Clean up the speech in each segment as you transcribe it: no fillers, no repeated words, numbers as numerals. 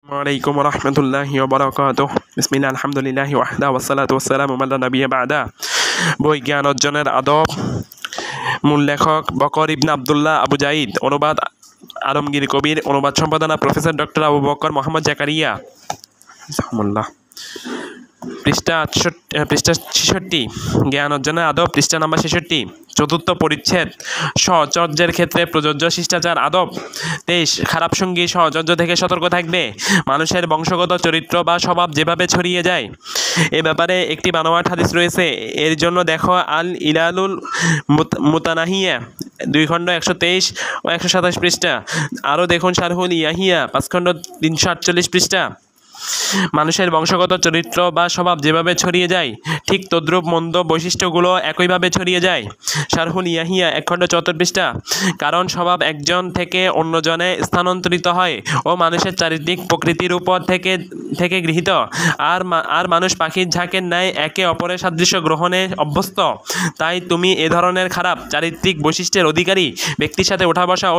ওয়ালাইকুম রহমতুল্লাহি ওয়া বারাকাতুহু। বিসমিল্লাহ, আলহামদুলিল্লাহি ওয়াহদা ওয়াসসালাতু ওয়াসসালামু আলা নাবিয়্যিন বা'দা। বই জ্ঞান অর্জনের আদব। মূল লেখক বকর ইবনে আবদুল্লাহ আবু জাইদ। অনুবাদ আলমগীর কবির। অনুবাদ সম্পাদনা প্রফেসর ডক্টর আবু বকর মোহাম্মদ জাকারিয়া। পৃষ্ঠা 66। জ্ঞান অর্জনের আদব, পৃষ্ঠা নাম্বার 66। চতুর্থ পরিচ্ছেদ, সহচর্যের ক্ষেত্রে প্রযোজ্য শিষ্টাচার আদব। 23। খারাপ সঙ্গী সহচর্য থেকে সতর্ক থাকবে। মানুষের বংশগত চরিত্র বা স্বভাব যেভাবে ছড়িয়ে যায়, এ ব্যাপারে একটি বানোয়াট হাদিস রয়েছে। এর জন্য দেখো আল ইলালুল মুতানাহিয়া 2 খণ্ড 123 ও 127 পৃষ্ঠা। আরও দেখুন শারহুল ইয়াহিয়া 5 খণ্ড 348 পৃষ্ঠা। মানুষের বংশগত চরিত্র বা স্বভাব যেভাবে ছড়িয়ে যায়, ঠিক তদ্রূপ মন্দ বৈশিষ্ট্যগুলো একইভাবে ছড়িয়ে যায়। শারহুল ইয়াহিয়া 1 খণ্ড 74 পৃষ্ঠা। কারণ স্বভাব একজন থেকে অন্যজনে স্থানান্তরিত হয় ও মানুষের চারিত্রিক প্রকৃতির উপর থেকে গৃহীত। আর মানুষ পাখির ঝাঁকের ন্যায় একে অপরের সাদৃশ্য গ্রহণে অভ্যস্ত। তাই তুমি এ ধরনের খারাপ চারিত্রিক বৈশিষ্ট্যের অধিকারী ব্যক্তির সাথে ওঠা বসা ও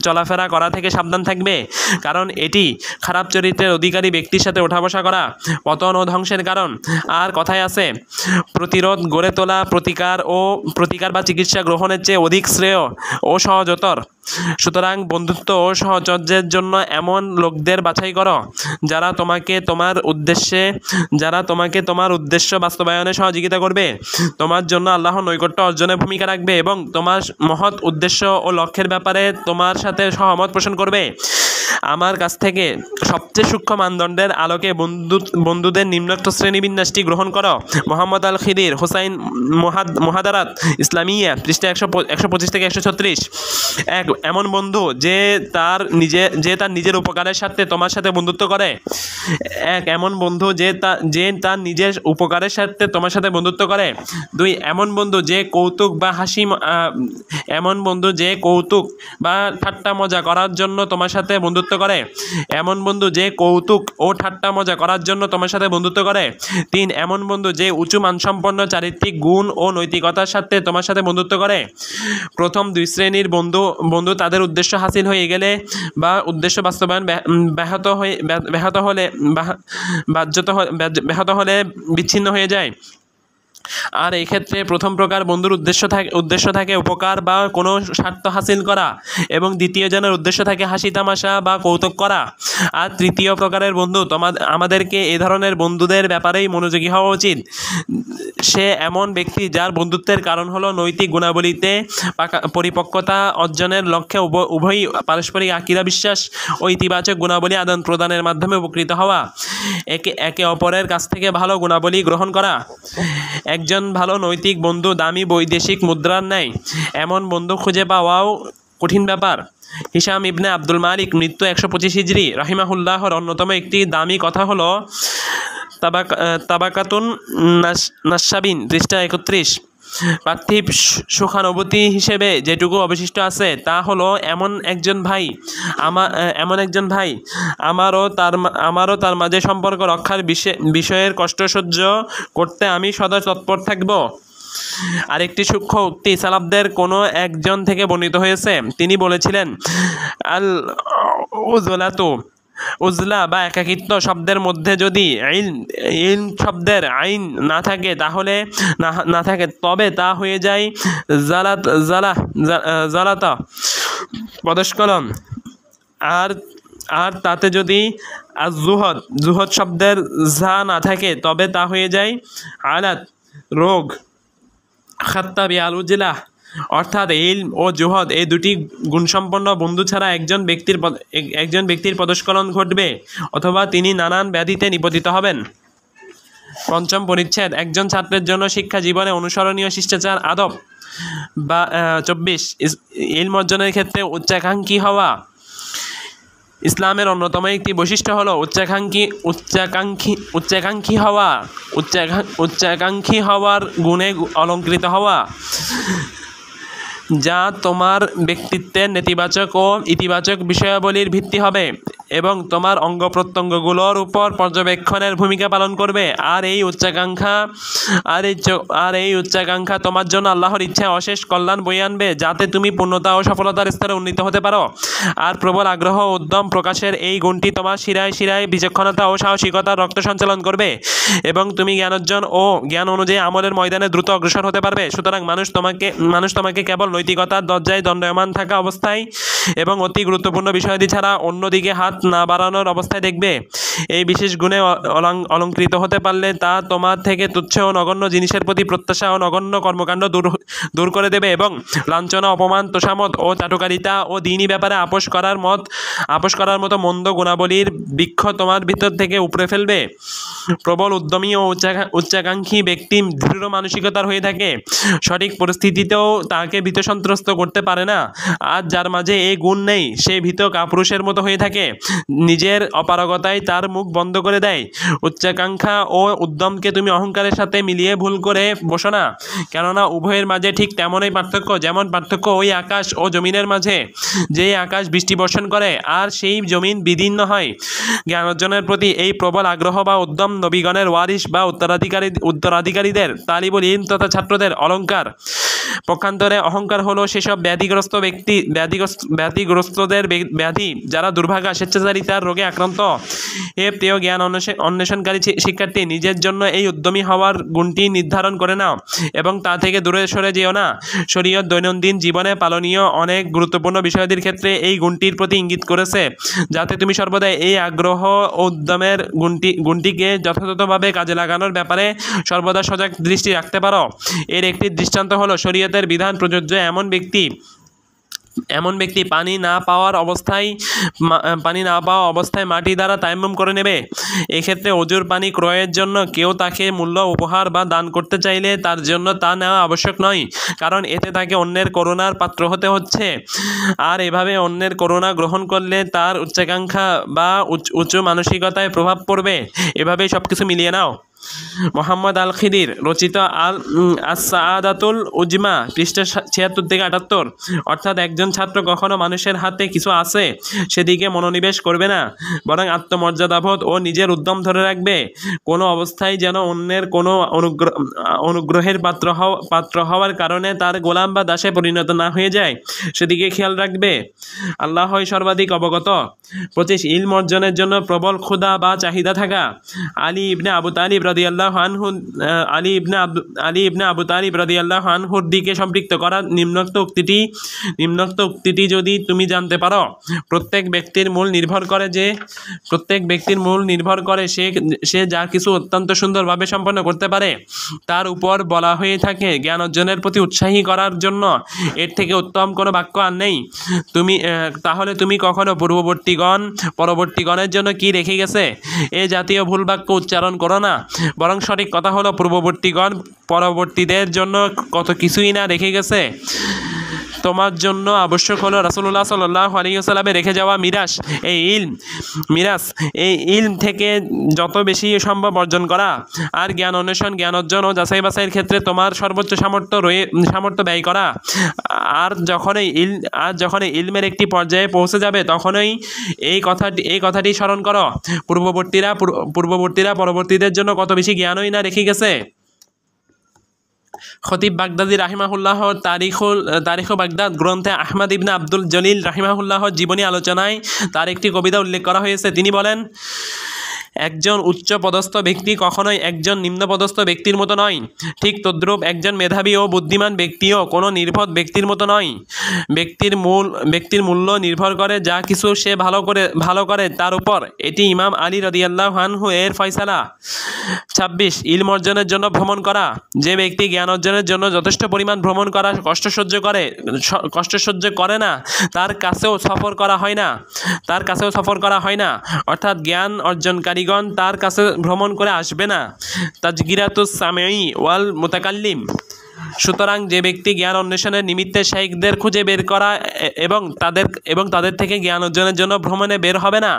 চলাফেরা করা থেকে সাবধান থাকবে। কারণ এটি খারাপ চরিত্রের অধিকারী ব্যক্তির সাথে ওঠা বসা করা পতন ও ধ্বংসের কারণ। আর কথায় আছে, প্রতিরোধ গড়ে তোলা প্রতিকার বা চিকিৎসা গ্রহণের চেয়ে অধিক শ্রেয় ও সহজতর। সুতরাং বন্ধুত্ব ও সহচর্যের জন্য এমন লোকদের বাছাই করো যারা তোমাকে তোমার উদ্দেশ্য বাস্তবায়নে সহযোগিতা করবে, তোমার জন্য আল্লাহর নৈকট্য অর্জনে ভূমিকা রাখবে এবং তোমার মহৎ উদ্দেশ্য ও লক্ষ্যের ব্যাপারে তোমার সাথে সহমত পোষণ করবে। আমার কাছ থেকে সবচেয়ে সূক্ষ্ম মানদণ্ডের আলোকে বন্ধুদের নিম্নোক্ত শ্রেণীবিন্যাসটি গ্রহণ করো। মোহাম্মদ আল খিদির হুসাইন মুহাদারাত ইসলামিয়া, পৃষ্ঠা 125 থেকে 136। 1. এমন বন্ধু যে তার নিজের উপকারের সাথে তোমার সাথে বন্ধুত্ব করে। এমন বন্ধু যে তার নিজের উপকারের সাথে তোমার সাথে বন্ধুত্ব করে। 2. এমন বন্ধু যে কৌতুক বা ঠাট্টা মজা করার জন্য তোমার সাথে বন্ধুত্ব করে। এমন বন্ধু যে কৌতুক ও ঠাট্টা মজা করার জন্য তোমার সাথে বন্ধুত্ব করে। 3. এমন বন্ধু যে উঁচু মানসম্পন্ন চারিত্রিক গুণ ও নৈতিকতার সাথে তোমার সাথে বন্ধুত্ব করে। প্রথম 2 শ্রেণীর বন্ধু তাদের উদ্দেশ্য হাসিল হয়ে গেলে বা উদ্দেশ্য বাস্তবায়ন ব্যাহত হলে বিচ্ছিন্ন হয়ে যায়। আর এই ক্ষেত্রে প্রথম প্রকার বন্ধুর উদ্দেশ্য থাকে উপকার বা কোনো স্বার্থ হাসিল করা, এবং দ্বিতীয় জনের উদ্দেশ্য থাকে হাসি তামাশা বা কৌতুক করা। আর তৃতীয় প্রকারের বন্ধু, আমাদেরকে এ ধরনের বন্ধুদের ব্যাপারেই মনোযোগী হওয়া উচিত। সে এমন ব্যক্তি যার বন্ধুত্বের কারণ হলো নৈতিক গুণাবলীতে পরিপক্কতা অর্জনের লক্ষ্যে উভয়ই পারস্পরিক আকীদা বিশ্বাস ও ইতিবাচক গুণাবলী আদান প্রদানের মাধ্যমে উপকৃত হওয়া, একে অপরের কাছ থেকে ভালো গুণাবলী গ্রহণ করা। একজন ভালো নৈতিক বন্ধু দামি বৈদেশিক মুদ্রার নেয়। এমন বন্ধু খুঁজে পাওয়াও কঠিন ব্যাপার। হিশাম ইবনে আব্দুল মালিক, মৃত্যু 125 হিজরি, রাহিমাহুল্লাহর অন্যতম একটি দামি কথা হলো তাবাকাতুন নাসাবিন, পৃষ্ঠা 31। পার্থিব সুখানুভূতি হিসেবে যেটুকু অবশিষ্ট আছে তা হলো এমন একজন ভাই আমারও তার মাঝে সম্পর্ক রক্ষার বিষয়ের কষ্ট সহ্য করতে আমি সদা তৎপর থাকব। আরেকটি সূক্ষ্ম উক্তি সালাফদের কোনো একজন থেকে বর্ণিত হয়েছে। তিনি বলেছিলেন, আল উজলা বা একাকিত্ব শব্দের মধ্যে যদি ইলম শব্দের আইন না থাকে তবে তা হয়ে যায় জালাতা, পদস্খলন। আর তাতে যদি জুহদ শব্দের ঝা না থাকে তবে তা হয়ে যায় আলাত, রোগ। খাত্তাবি আল উজলা, অর্থাৎ ইলম ও জুহদ এই দুটি গুণসম্পন্ন বন্ধু ছাড়া একজন ব্যক্তির পদস্খলন ঘটবে অথবা তিনি নানান ব্যাধিতে নিপতিত হবেন। পঞ্চম পরিচ্ছেদ, একজন ছাত্রের জন্য শিক্ষা জীবনে অনুসরণীয় শিষ্টাচার আদব। 24. ইলম অর্জনের ক্ষেত্রে উচ্চাকাঙ্ক্ষী হওয়া। ইসলামের অন্যতম একটি বৈশিষ্ট্য হলো উচ্চাকাঙ্ক্ষী হওয়ার গুণে অলঙ্কৃত হওয়া, যা তোমার ব্যক্তিত্বের নেতিবাচক ও ইতিবাচক বিষয়াবলীর ভিত্তি হবে। এবং তোমার অঙ্গ প্রত্যঙ্গগুলোর উপর পর্যবেক্ষণের ভূমিকা পালন করবে। আর এই উচ্চাকাঙ্ক্ষা তোমার জন্য আল্লাহর ইচ্ছায় অশেষ কল্যাণ বয়ে আনবে, যাতে তুমি পূর্ণতা ও সফলতার স্তরে উন্নীত হতে পারো। আর প্রবল আগ্রহ ও উদ্যম প্রকাশের এই গুণটি তোমার শিরায় শিরায় বিচক্ষণতা ও সাহসিকতার রক্ত সঞ্চালন করবে এবং তুমি জ্ঞান অর্জন ও জ্ঞান অনুযায়ী আমলের ময়দানে দ্রুত অগ্রসর হতে পারবে। সুতরাং মানুষ তোমাকে কেবল নৈতিকতার দরজায় দণ্ডায়মান থাকা অবস্থায় এবং অতি গুরুত্বপূর্ণ বিষয়াদি ছাড়া অন্যদিকে হাত না বাড়ানোর অবস্থায় দেখবে। এই বিশেষ গুণে অলঙ্কৃত হতে পারলে তা তোমার থেকে তুচ্ছ ও নগণ্য জিনিসের প্রতি প্রত্যাশা ও নগণ্য কর্মকাণ্ড দূর করে দেবে এবং লাঞ্ছনা, অপমান, তোষামত ও চাটুকারিতা ও দিনই ব্যাপারে আপোষ করার মতো মন্দ গুণাবলীর বৃক্ষ তোমার ভিতর থেকে উপড়ে ফেলবে। প্রবল উদ্যমী ও উচ্চাকাঙ্ক্ষী ব্যক্তি দৃঢ় মানসিকতার হয়ে থাকে, সঠিক পরিস্থিতিতেও তাকে ভীত সন্ত্রস্ত করতে পারে না। আর যার মাঝে এই গুণ নেই, সে ভীত কাপুরুষের মতো হয়ে থাকে, নিজের অপারগতায় তার মুখ বন্ধ করে দেয়। উচ্চাকাঙ্ক্ষা ও উদ্যমকে তুমি অহংকারের সাথে মিলিয়ে ভুল করে বসো না, কেননা উভয়ের মাঝে ঠিক তেমনই পার্থক্য যেমন পার্থক্য ওই আকাশ ও জমিনের মাঝে। যেই আকাশ বৃষ্টি বর্ষণ করে আর সেই জমিন বিদীর্ণ হয়। জ্ঞান অর্জনের প্রতি এই প্রবল আগ্রহ বা উদ্যম নবীগণের ওয়ারিস বা উত্তরাধিকারীদের, তালিবুল ইলম তথা ছাত্রদের অলঙ্কার। পক্ষান্তরে অহংকার হলো সেসব ব্যাধিগ্রস্তদের ব্যাধি যারা দুর্ভাগা, স্বেচ্ছাচারিতার রোগে আক্রান্ত। প্রিয় জ্ঞান অন্বেষণকারী শিক্ষার্থী, নিজের জন্য এই উদ্যমী হওয়ার গুণটি নির্ধারণ করে নাও এবং তা থেকে দূরে সরে যেও না। শরীয়ত দৈনন্দিন জীবনে পালনীয় অনেক গুরুত্বপূর্ণ বিষয়াদির ক্ষেত্রে এই গুণটির প্রতি ইঙ্গিত করেছে, যাতে তুমি সর্বদা এই আগ্রহ ও উদ্যমের গুণটিকে যথাযথভাবে কাজে লাগানোর ব্যাপারে সর্বদা সজাগ দৃষ্টি রাখতে পারো। এর একটি দৃষ্টান্ত হলো শরীয়তের বিধান প্রযোজ্য এমন ব্যক্তি পানি না পাওয়া অবস্থায় মাটি দ্বারা তায়াম্মুম করে নেবে। এক্ষেত্রে অজুর পানি ক্রয়ের জন্য কেউ তাকে মূল্য উপহার বা দান করতে চাইলে তার জন্য তা নেওয়া আবশ্যক নয়, কারণ এতে তাকে অন্যের করুণার পাত্র হতে হচ্ছে। আর এভাবে অন্যের করুণা গ্রহণ করলে তার উচ্চাকাঙ্ক্ষা বা উঁচু মানসিকতায় প্রভাব পড়বে। এভাবেই সব কিছু মিলিয়ে নাও। মোহাম্মদ আল খিদির রচিত আস-সাআদাতুল উজমা, পৃষ্ঠা ৭৬ থেকে ৭৮। অর্থাৎ একজন ছাত্র কখনো মানুষের হাতে কিছু আছে সেদিকে মনোনিবেশ করবে না, বরং আত্মমর্যাদাবোধ ও নিজের উদ্যম ধরে রাখবে। কোনো অবস্থায় যেন অন্যের কোনো অনুগ্রহের পাত্র হওয়ার কারণে তার গোলাম বা দাসে পরিণত না হয়ে যায়, সেদিকে খেয়াল রাখবে। আল্লাহ সর্বাধিক অবগত। ২৫ ইলম অর্জনের জন্য প্রবল ক্ষুধা বা চাহিদা থাকা। আলী ইবনে আবু তালিব রাদিয়াল্লাহু আনহুর দিকে সম্পৃক্ত করা নিম্নোক্ত উক্তিটি যদি তুমি জানতে পারো, প্রত্যেক ব্যক্তির মূল নির্ভর করে সে যা কিছু অত্যন্ত সুন্দরভাবে সম্পন্ন করতে পারে তার উপর বলা হয়ে থাকে জ্ঞান অর্জনের প্রতি উৎসাহী করার জন্য। এর থেকে উত্তম কোনো বাক্য আর নেই। তাহলে তুমি কখনো পরবর্তীগণের জন্য কি রেখে গেছে এ জাতীয় ভুল বাক্য উচ্চারণ করো না, বরং সঠিক কথা হলো পূর্ববর্তীগণ পরবর্তীদের জন্য কত কিছুই না রেখে গেছে। তোমার জন্য আবশ্যক হলো রাসূলুল্লাহ সাল্লাল্লাহু আলাইহি ওয়াসাল্লামে রেখে যাওয়া মিরাস, এই ইলম থেকে যত বেশি সম্ভব অর্জন করা। আর জ্ঞান অন্বেষণ, জ্ঞান অর্জন ও যাচাই বাছাইয়ের ক্ষেত্রে তোমার সর্বোচ্চ সামর্থ্য ব্যয় করা। আর যখন ইলমের একটি পর্যায়ে পৌঁছে যাবে তখনই এই কথাটি স্মরণ করো, পূর্ববর্তীরা পরবর্তীদের জন্য কত বেশি জ্ঞানই না রেখে গেছে। খতিব বাগদাদি রাহিমাহুল্লাহ তারিখ বাগদাদ গ্রন্থে আহমদ ইবনে আব্দুল জলিল রাহিমাহুল্লাহ জীবনী আলোচনায় তার একটি কবিতা উল্লেখ করা হয়েছে। তিনি বলেন, একজন উচ্চ পদস্থ ব্যক্তি কখনোই একজন নিম্নপদস্থ ব্যক্তির মতো নয়, ঠিক তদ্রূপ একজন মেধাবী ও বুদ্ধিমান ব্যক্তিও কোনো নির্বোধ ব্যক্তির মতো নয়। ব্যক্তির মূল্য নির্ভর করে যা কিছু সে ভালো করে তার উপর। এটি ইমাম আলী রাদিয়াল্লাহু আনহু এর ফয়সালা। ২৬ ইলম অর্জনের জন্য ভ্রমণ করা। যে ব্যক্তি জ্ঞান অর্জনের জন্য যথেষ্ট পরিমাণ ভ্রমণ করা কষ্ট সহ্য করে না, তার কাছেও সফর করা হয় না। অর্থাৎ জ্ঞান অর্জনকারীগণ তার কাছে ভ্রমণ করে আসবে না। তাজকিরাতুস সামিঈ ওয়াল মুতাকাল্লিম। সুতরাং যে ব্যক্তি জ্ঞান অন্বেষণের নিমিত্তে শাইখদের খুঁজে বের করা এবং তাদের থেকে জ্ঞান অর্জনের জন্য ভ্রমণে বের হবে না,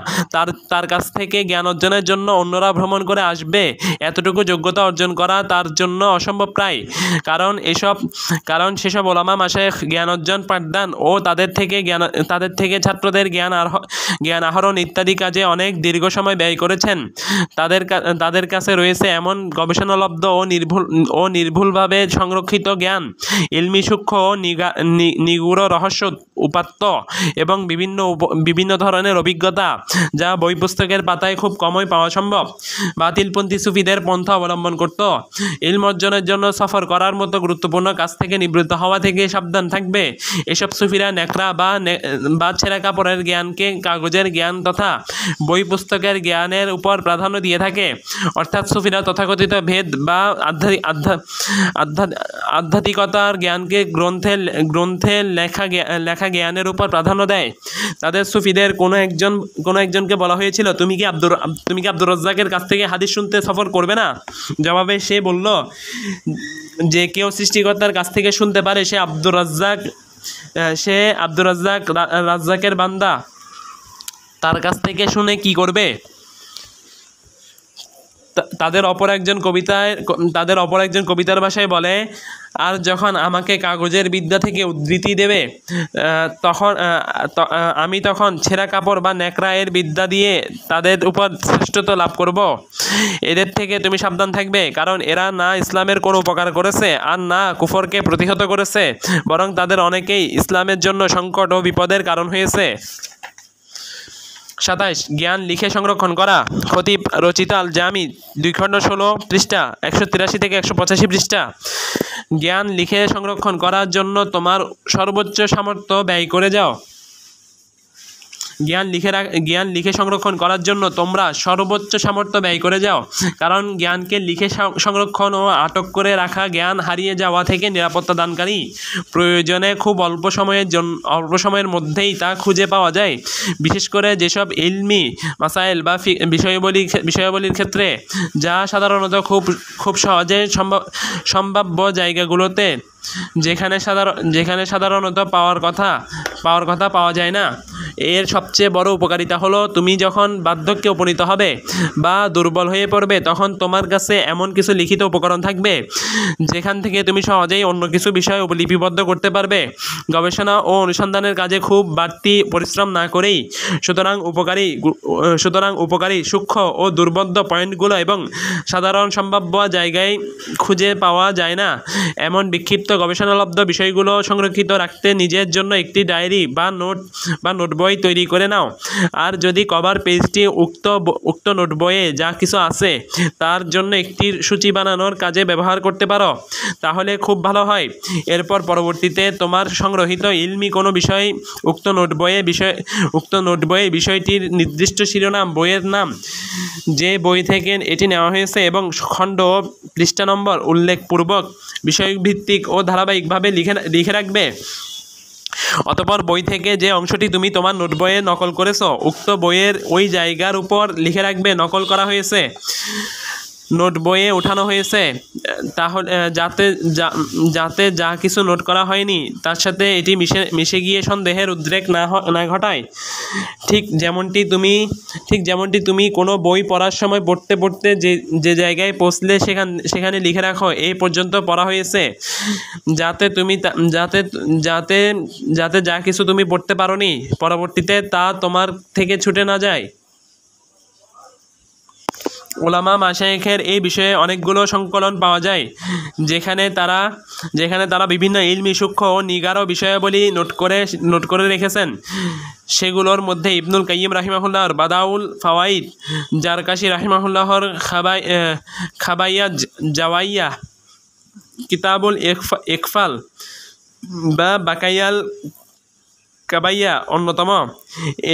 তার কাছ থেকে জ্ঞান অর্জনের জন্য অন্যরা ভ্রমণ করে আসবে, এতটুকু যোগ্যতা অর্জন করা তার জন্য অসম্ভব প্রায়। কারণ সেসব ওলামা মাশায়েখ জ্ঞান অর্জন, পাঠদান ও তাদের থেকে ছাত্রদের জ্ঞান আহরণ ইত্যাদি কাজে অনেক দীর্ঘ সময় ব্যয় করেছেন। তাদের কাছে রয়েছে এমন গবেষণালব্ধ ও নির্ভুলভাবে সংরক্ষিত জ্ঞান, ইলমি সূক্ষ্ম ও নিগূঢ় রহস্য উপাত্ত এবং বিভিন্ন ধরনের অভিজ্ঞতা, যা বই পুস্তকের পাতায় খুব কমই পাওয়া সম্ভব। বাতিলপন্থী সুফিদের পন্থা অবলম্বন করত। ইলম অর্জনের জন্য সফর করার মতো গুরুত্বপূর্ণ কাজ থেকে নিবৃত্ত হওয়া থেকে সাবধান থাকবে। এসব সুফিরা নেকড়া বা ছেঁড়া কাপড়ের জ্ঞানকে কাগজের জ্ঞান তথা বই পুস্তকের জ্ঞানের উপর প্রাধান্য দিয়ে থাকে। অর্থাৎ সুফিরা তথাকথিত ভেদ বা আধ্যাত্মিকতার জ্ঞানকে গ্রন্থে লেখা জ্ঞানের উপর প্রাধান্য দেয়। তাদের সুফিদের কোনো একজনকে বলা হয়েছিল, তুমি কি আব্দুর রাজ্জাকের কাছ থেকে হাদিস শুনতে সফর করবে না? জবাবে সে বলল, যে কেউ সৃষ্টিকর্তার কাছ থেকে শুনতে পারে সে আব্দুর রাজ্জাকের বান্দা, তার কাছ থেকে শুনে কি করবে? তাদের অপর একজন কবিতার ভাষায় বলে, আর যখন আমাকে কাগজের বিদ্যা থেকে উদ্ধৃতি দেবে আমি তখন ছেঁড়া কাপড় বা নেকড়া এর বিদ্যা দিয়ে তাদের উপর শ্রেষ্ঠত্ব লাভ করব। এদের থেকে তুমি সাবধান থাকবে, কারণ এরা না ইসলামের কোনো উপকার করেছে আর না কুফরকে প্রতিহত করেছে, বরং তাদের অনেকেই ইসলামের জন্য সংকট ও বিপদের কারণ হয়েছে। 27 জ্ঞান লিখে সংরক্ষণ করা। খতিব রচিত আল জামি 2 খণ্ড 16 পৃষ্ঠা 183 থেকে 185 পৃষ্ঠা। জ্ঞান লিখে সংরক্ষণ করার জন্য তোমার সর্বোচ্চ সামর্থ্য ব্যয় করে যাও। জ্ঞান লিখে সংরক্ষণ করার জন্য তোমরা সর্বোচ্চ সামর্থ্য ব্যয় করে যাও, কারণ জ্ঞানকে লিখে সংরক্ষণ ও আটক করে রাখা জ্ঞান হারিয়ে যাওয়া থেকে নিরাপত্তা দানকারী। প্রয়োজনে খুব অল্প সময়ের মধ্যেই তা খুঁজে পাওয়া যায়, বিশেষ করে যেসব ইলমি মাসাইল বা বিষয়াবলীর ক্ষেত্রে, যা সাধারণত খুব সহজে সম্ভাব্য জায়গাগুলোতে, যেখানে সাধারণত পাওয়ার কথা পাওয়া যায় না। এর সবচেয়ে বড় উপকারিতা হলো, তুমি যখন বার্ধক্যে উপনীত হবে বা দুর্বল হয়ে পড়বে, তখন তোমার কাছে এমন কিছু লিখিত উপকরণ থাকবে যেখান থেকে তুমি সহজেই অন্য কিছু বিষয় লিপিবদ্ধ করতে পারবে, গবেষণা ও অনুসন্ধানের কাজে খুব বাড়তি পরিশ্রম না করেই। সুতরাং উপকারী সূক্ষ্ম ও দুর্বোধ্য পয়েন্টগুলো এবং সাধারণ সম্ভাব্য জায়গায় খুঁজে পাওয়া যায় না এমন বিক্ষিপ্ত গবেষণালব্ধ বিষয়গুলো সংরক্ষিত রাখতে নিজের জন্য একটি ডায়েরি বা নোট বই তৈরি করে নাও। আর যদি কভার পেজটি উক্ত নোট বইয়ে যা কিছু আছে তার জন্য একটি সূচি বানানোর কাজে ব্যবহার করতে পারো, তাহলে খুব ভালো হয়। এরপর পরবর্তীতে তোমার সংগ্রহিত ইলমি কোনো বিষয় উক্ত নোট বইয়ে বিষয়টির নির্দিষ্ট শিরোনাম, বইয়ের নাম, যে বই থেকে এটি নেওয়া হয়েছে এবং খণ্ড ও পৃষ্ঠা নম্বর উল্লেখপূর্বক বিষয়ভিত্তিক ও ধারাবাহিকভাবে লিখে রাখবে। অতঃপর বই থেকে যে অংশটি তুমি তোমার নোট বইয়ে নকল করেছো, উক্ত বইয়ের ওই জায়গার উপর লিখে রাখবে নকল করা হয়েছে, নোট বইয়ে ওঠানো হয়েছে, তাহলে যাতে যা কিছু নোট করা হয়নি তার সাথে এটি মিশে গিয়ে সন্দেহের উদ্রেক না ঘটায়। ঠিক যেমনটি তুমি কোনো বই পড়ার সময় পড়তে যে জায়গায় পৌঁছলে সেখানে লিখে রাখো, এই পর্যন্ত পড়া হয়েছে, যাতে যা কিছু তুমি পড়তে পারোনি পরবর্তীতে তা তোমার থেকে ছুটে না যায়। ওলামা মাশায়েখের এই বিষয়ে অনেকগুলো সংকলন পাওয়া যায়, যেখানে তারা বিভিন্ন ইলমি সূক্ষ্ম ও নিগার বিষয়াবলী নোট করে রেখেছেন। সেগুলোর মধ্যে ইবনুল কাইয়িম রাহিমাহুল্লাহর বাদাউল ফাওয়াইদ, জারকাশি রাহিমাহুল্লাহর খাবাইয়া জাওয়াইয়া, কিতাবুল ইকফাল বা বাকাইয়াল কাবাইয়া অন্যতম।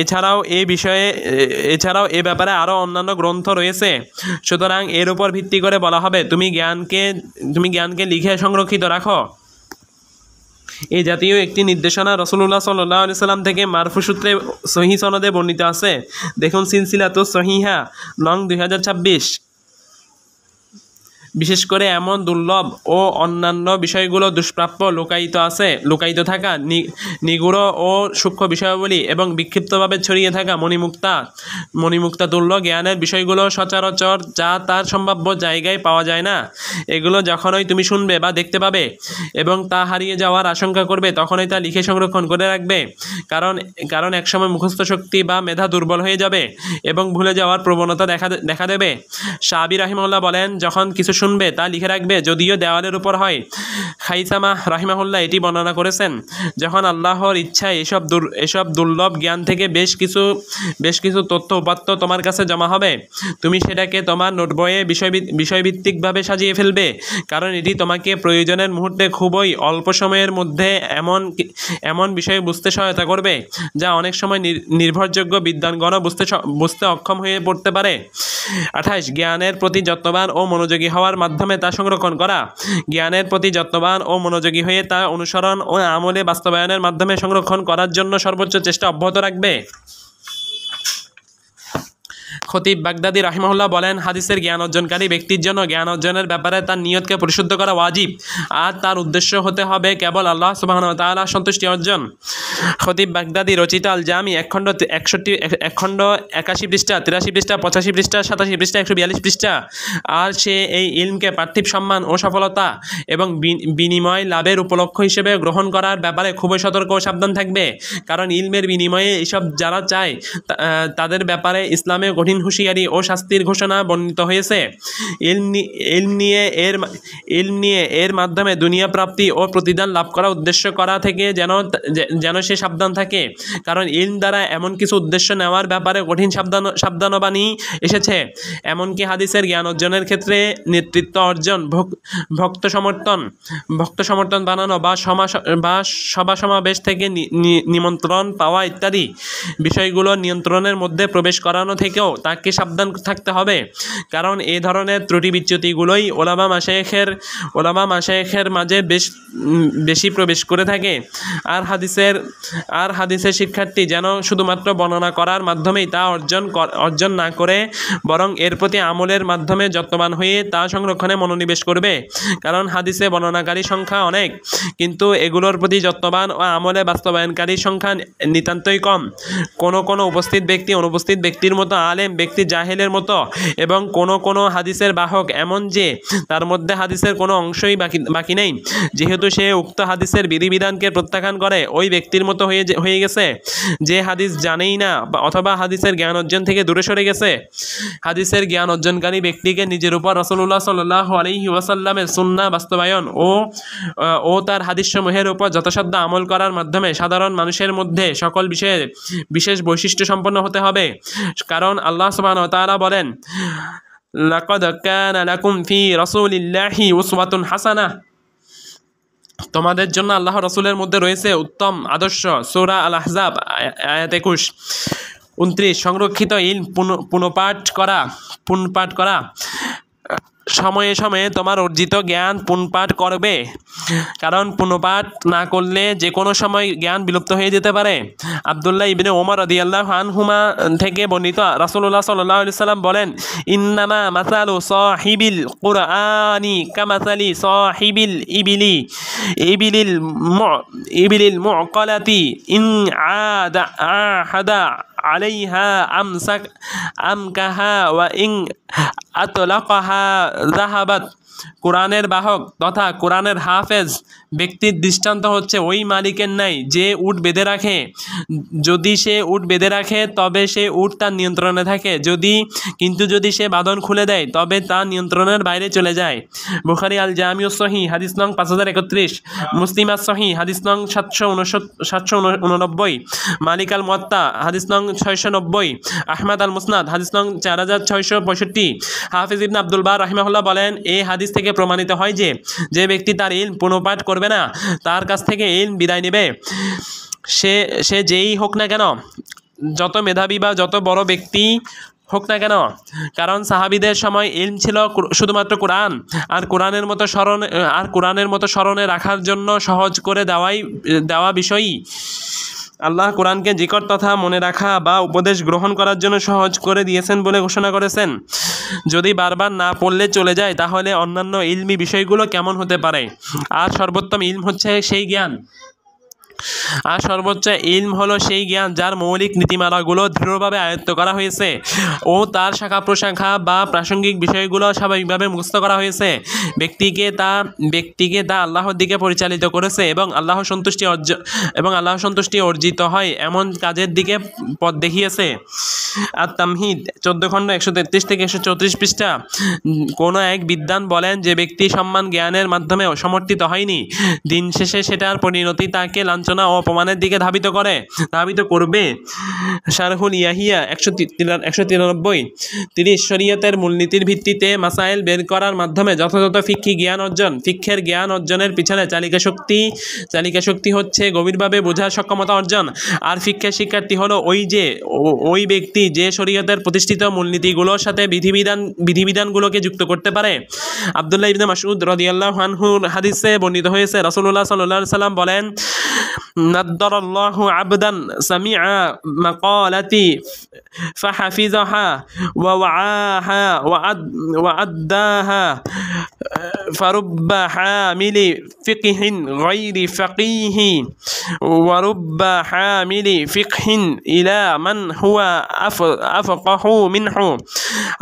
এছাড়াও এ ব্যাপারে আরও অন্যান্য গ্রন্থ রয়েছে। সুতরাং এর উপর ভিত্তি করে বলা হবে, তুমি জ্ঞানকে লিখে সংরক্ষিত রাখো। এই জাতীয় একটি নির্দেশনা রাসূলুল্লাহ সাল্লাল্লাহু আলাইহি সাল্লাম থেকে মারফু সূত্রে সহিহ সনদে বর্ণিত আছে। দেখুন সিলসিলাতুস সহিহা নং 2026। বিশেষ করে এমন দুর্লভ ও অন্যান্য বিষয়গুলো দুষ্প্রাপ্য লুকায়িত থাকা নিগুড় ও সূক্ষ্ম বিষয়াবলী এবং বিক্ষিপ্তভাবে ছড়িয়ে থাকা মণিমুক্তা তুল্য জ্ঞানের বিষয়গুলো সচরাচর যা তার সম্ভাব্য জায়গায় পাওয়া যায় না, এগুলো যখনই তুমি শুনবে বা দেখতে পাবে এবং তা হারিয়ে যাওয়ার আশঙ্কা করবে তখনই তা লিখে সংরক্ষণ করে রাখবে, কারণ একসময় মুখস্থ শক্তি বা মেধা দুর্বল হয়ে যাবে এবং ভুলে যাওয়ার প্রবণতা দেখা দেবে। শাবি রাহিমাহুল্লাহ বলেন, যখন কিছু শুনবে তা লিখে রাখবে, যদিও দেওয়ালের উপর হয়। খাইসামা রাহিমাহুল্লাহ এটি বর্ণনা করেছেন, যখন আল্লাহর ইচ্ছায় এসব দুর্লভ জ্ঞান থেকে বেশ কিছু তথ্য উপাত্ত তোমার কাছে জমা হবে, তুমি সেটাকে তোমার নোটবইয়ে বিষয়ভিত্তিকভাবে সাজিয়ে ফেলবে, কারণ এটি তোমাকে প্রয়োজনের মুহূর্তে খুবই অল্প সময়ের মধ্যে এমন বিষয় বুঝতে সহায়তা করবে যা অনেক সময় নির্ভরযোগ্য বিদ্বানগণও বুঝতে অক্ষম হয়ে পড়তে পারে। 28 জ্ঞানের প্রতি যত্নবান ও মনোযোগী হওয়ার মাধ্যমে তা সংরক্ষণ করা। জ্ঞানের প্রতি যত্নবান ও মনোযোগী হয়ে তা অনুসরণ ও আমলে বাস্তবায়নের মাধ্যমে সংরক্ষণ করার জন্য সর্বোচ্চ চেষ্টা অব্যাহত রাখবে। খতিব বাগদাদি রাহিমাহুল্লাহ বলেন, হাদিসের জ্ঞান অর্জনকারী ব্যক্তির জন্য জ্ঞান অর্জনের ব্যাপারে তার নিয়তকে পরিশুদ্ধ করা ওয়াজিব, আর তার উদ্দেশ্য হতে হবে কেবল আল্লাহ সুবহানাহু ওয়া তাআলার সন্তুষ্টি অর্জন। খতিব বাগদাদি রচিত আল জামি এক খণ্ড 81 পৃষ্ঠা, 83 পৃষ্ঠা, 85 পৃষ্ঠা, 87 পৃষ্ঠা, 142 পৃষ্ঠা। আর সে এই ইলমকে পার্থিব সম্মান ও সফলতা এবং বিনিময় লাভের উপলক্ষ হিসেবে গ্রহণ করার ব্যাপারে খুবই সতর্ক ও সাবধান থাকবে, কারণ ইলমের বিনিময়ে এসব যারা চায় তাদের ব্যাপারে ইসলামে কঠিন হুঁশিয়ারি ও শাস্তির ঘোষণা বর্ণিত হয়েছে। ইলম নিয়ে এর মাধ্যমে দুনিয়া প্রাপ্তি ও প্রতিদান লাভ করা উদ্দেশ্য করা থেকে যেন সে সাবধান থাকে, কারণ ইলম দ্বারা এমন কিছু উদ্দেশ্য নেওয়ার ব্যাপারে কঠিন সাবধানবাণী এসেছে। এমনকি হাদিসের জ্ঞান অর্জনের ক্ষেত্রে নেতৃত্ব অর্জন, ভক্ত সমর্থন বানানো বা সভা সমাবেশ থেকে নিমন্ত্রণ পাওয়া ইত্যাদি বিষয়গুলো নিয়ন্ত্রণের মধ্যে প্রবেশ করানো থেকেও তাকে সাবধান থাকতে হবে, কারণ এই ধরনের ত্রুটি বিচ্যুতিগুলোই ওলামা মাশায়েখের মাঝে বেশি প্রবেশ করে থাকে। আর হাদিসের শিক্ষার্থী যেন শুধুমাত্র বর্ণনা করার মাধ্যমেই তা অর্জন না করে বরং এর প্রতি আমলের মাধ্যমে যত্নবান হয়ে তা সংরক্ষণে মনোনিবেশ করবে, কারণ হাদিসে বর্ণনাকারী সংখ্যা অনেক, কিন্তু এগুলোর প্রতি যত্নবান ও আমলে বাস্তবায়নকারীর সংখ্যা নিতান্তই কম। কোনো উপস্থিত ব্যক্তি অনুপস্থিত ব্যক্তির মতো, আলেম ব্যক্তি জাহেলের মতো, এবং কোনো হাদিসের বাহক এমন যে তার মধ্যে হাদিসের কোনো অংশই বাকি নেই, যেহেতু সে উক্ত হাদিসের বিধিবিধানকে প্রত্যাখ্যান করে ওই ব্যক্তির মতো হয়ে গেছে যে হাদিস জানেই না অথবা হাদিসের জ্ঞান অর্জন থেকে দূরে সরে গেছে। হাদিসের জ্ঞান অর্জনকারী ব্যক্তিকে নিজের উপর রাসূলুল্লাহ সাল্লাল্লাহু আলাইহি ওয়াসাল্লামের সুন্নাহ বাস্তবায়ন ও তার হাদিসসমূহের উপর যথাসাধ্য আমল করার মাধ্যমে সাধারণ মানুষের মধ্যে সকল বিষয়ে বিশেষ বৈশিষ্ট্য সম্পন্ন হতে হবে, কারণ আল্লাহ সুবহানাহু ওয়া তাআলা বলেন, লাকাদ কানা লাকুম ফি রাসূলিল্লাহি উসওয়াতুন হাসানাহ, তোমাদের জন্য আল্লাহ রাসূলের মধ্যে রয়েছে উত্তম আদর্শ। সূরা আল আহজাব আয়াত 21। 29 সংরক্ষিত ইলম পুনঃপাঠ করা। সময়ে সময়ে তোমার অর্জিত জ্ঞান পুনঃপাঠ করবে, কারণ পুনঃপাঠ না করলে যে কোনো সময় জ্ঞান বিলুপ্ত হয়ে যেতে পারে। আব্দুল্লাহ ইবনে ওমর রাদিয়াল্লাহু আনহুমা থেকে বর্ণিত, রাসূলুল্লাহ সাল্লাল্লাহু আলাইহি সাল্লাম বলেন, ইন্নামা মাসালু সাহিবিল কুরআনি কামাসালি সাহিবিল ইবিলিল মুআকালাতি ইন আহাদা আলাইহা আমকাহা ওয়া ইন আতলাকাহা যাহাবাত। কোরআনের বাহক তথা কোরআনের হাফেজ ব্যক্তির দৃষ্টান্ত হচ্ছে ওই মালিকের ন্যায় যে উট বেঁধে রাখে। যদি সে উট বেঁধে রাখে তবে সে উট তার নিয়ন্ত্রণে থাকে, কিন্তু যদি সে বাঁধন খুলে দেয় তবে তা নিয়ন্ত্রণের বাইরে চলে যায়। বুখারী আল জামিউস সহিহ হাদিস নং 5031, মুসলিম আস সহিহ হাদিস নং 789, মালিক আল মুওয়াত্তা হাদিস নং 690, আহমদ আল মুসনাদ হাদিস নং 4665। হাফিজ ইবনে আব্দুল বার রাহিমাহুল্লাহ বলেন, এই হাদিস থেকে প্রমাণিত হয় যে ব্যক্তি তার ইলম পুনঃপাঠ করবে না, তার কাছ থেকে ইলম বিদায় নেবে, সে যেই হোক না কেন, যত মেধাবী বা যত বড় ব্যক্তি হোক না কেন, কারণ সাহাবীদের সময় ইলম ছিল শুধুমাত্র কোরআন আর কোরআনের মতো স্মরণে রাখার জন্য সহজ করে দেওয়া বিষয়ই। আল্লাহ কোরআনকে জিকর তথা মনে রাখা বা উপদেশ গ্রহণ করার জন্য সহজ করে দিয়েছেন বলে ঘোষণা করেছেন। যদি বারবার না পড়লে চলে যায় তাহলে অন্যান্য ইলমি বিষয়গুলো কেমন হতে পারে? আর সর্বোত্তম ইলম হচ্ছে সেই জ্ঞান, আর সর্বোচ্চ ইলম হলো সেই জ্ঞান যার মৌলিক নীতিমালাগুলো দৃঢ়ভাবে আয়ত্ত করা হয়েছে ও তার শাখা প্রশাখা বা প্রাসঙ্গিক বিষয়গুলো স্বাভাবিকভাবে মুখস্থ করা হয়েছে। ব্যক্তিকে তা আল্লাহর দিকে পরিচালিত করেছে এবং আল্লাহ সন্তুষ্টি অর্জিত হয় এমন কাজের দিকে পথ দেখিয়েছে। আর তামহিদ 14 খণ্ড 133 থেকে 134 পৃষ্ঠা। কোনো এক বিদ্বান বলেন, যে ব্যক্তি সম্মান জ্ঞানের মাধ্যমে সমর্থিত হয়নি, দিন শেষে সেটার পরিণতি তাকে লাঞ্ছনা ও অপমানের দিকে ধাবিত করবে। শারহুল ইয়াহিয়া 193 30 শরীয়তের মূলনীতির ভিত্তিতে মাসাইল বের করার মাধ্যমে যথাযথ ফিকহের জ্ঞান অর্জনের পিছনে চালিকা শক্তি হচ্ছে গভীরভাবে বোঝার সক্ষমতা অর্জন। আর ফিকহের শিক্ষার্থী হলো ওই ব্যক্তি যে শরীয়তের প্রতিষ্ঠিত মূলনীতিগুলোর সাথে বিধিবিধানগুলোকে যুক্ত করতে পারে। আব্দুল্লাহ ইবনে মাসউদ রাদিয়াল্লাহু আনহুর হাদিসে বর্ণিত হয়েছে, রাসূলুল্লাহ সাল্লাল্লাহু আলাইহি ওয়াসাল্লাম বলেন, নাদ্দারাল্লাহু আবদান সামিআ মাকালাতি ফাহাফিজাহা ওয়া ওয়াআহা ওয়া আদ্দাহা ফারুব্বা হামিলি ফিকহিন গায়রি ফাকিহি ওয়া রুব্বা হামিলি ফিকহিন ইলা মান হুয়া আফকাহু মিনহু।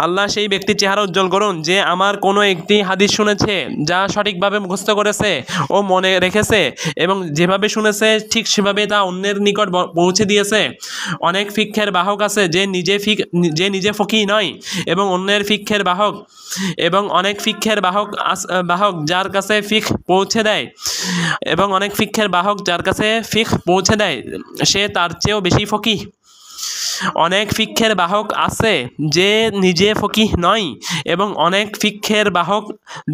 আল্লাহ সেই ব্যক্তির চেহারা উজ্জ্বল করুন যে আমার কোনো একটি হাদিস শুনেছে, যা সঠিকভাবে মুখস্থ করেছে ও মনে রেখেছে এবং যেভাবে শুনেছে ঠিক সেভাবে তা অন্যের নিকট পৌঁছে দিয়েছে। অনেক ফিকহের বাহক আছে যে নিজে ফকিহ নয় এবং অন্যের ফিকহের বাহক, এবং অনেক ফিকহের বাহক যার কাছে ফিকহ পৌঁছে দেয় সে তার চেয়েও বেশি ফকিহ। অনেক ফিকহের বাহক আছে যে নিজে ফকিহ নয় এবং অনেক ফিকহের বাহক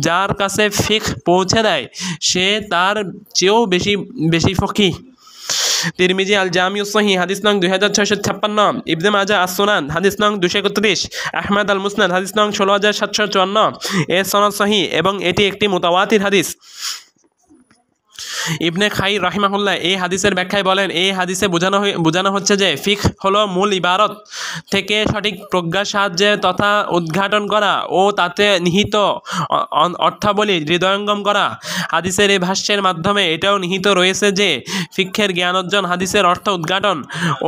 যার কাছে ফিকহ পৌঁছে দেয় সে তার চেয়েও বেশি ফকিহ। তিরমিজি আল জামিউস সহিহ হাদিস নং 2656, ইবনে মাজাহ আস-সুনান হাদিস নং 231, আহমদ আল মুসনাদ হাদিস নং 16754 এর সনদ সহিহ এবং এটি একটি মুতাওয়াতির হাদিস। ইবনে খাইর রাহিমাহুল্লাহ এই হাদিসের ব্যাখ্যায় বলেন, এই হাদিসে বোঝানো হচ্ছে যে ফিকহ হলো মূল ইবারত থেকে সঠিক প্রজ্ঞার সাহায্যে তথা উদ্ঘাটন করা ও তাতে নিহিত অর্থাবলী হৃদয়ঙ্গম করা। হাদিসের এই ভাষ্যের মাধ্যমে এটাও নিহিত রয়েছে যে ফিকহের জ্ঞান অর্জন, হাদিসের অর্থ উদ্ঘাটন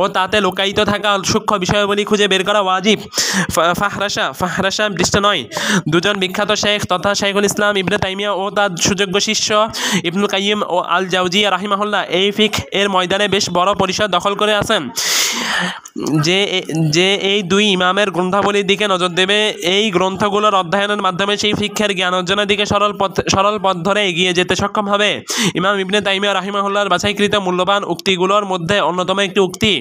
ও তাতে লুকায়িত থাকা সূক্ষ্ম বিষয়াবলী খুঁজে বের করা ওয়াজিব। ফাহরাসা পৃষ্ঠা 9। দুজন বিখ্যাত শেখ তথা শাইখুল ইসলাম ইবনে তাইমিয়া ও তার সুযোগ্য শিষ্য ইবনুল কাইয়িম ও আল জাওজিয়া রাহিমাহুল্লাহ এই ফিকহ এর ময়দানে বেশ বড় পরিসর দখল করে আছেন। যে এই দুই ইমামের গ্রন্থাবলীর দিকে নজর দেবে, এই গ্রন্থগুলোর অধ্যয়নের মাধ্যমে সেই ফিকহের জ্ঞান অর্জনের দিকে সরল পথ ধরে এগিয়ে যেতে সক্ষম হবে। ইমাম ইবনে তাইমিয়া রাহিমাহুল্লাহর বাছাইকৃত মূল্যবান উক্তিগুলোর মধ্যে অন্যতম একটি উক্তি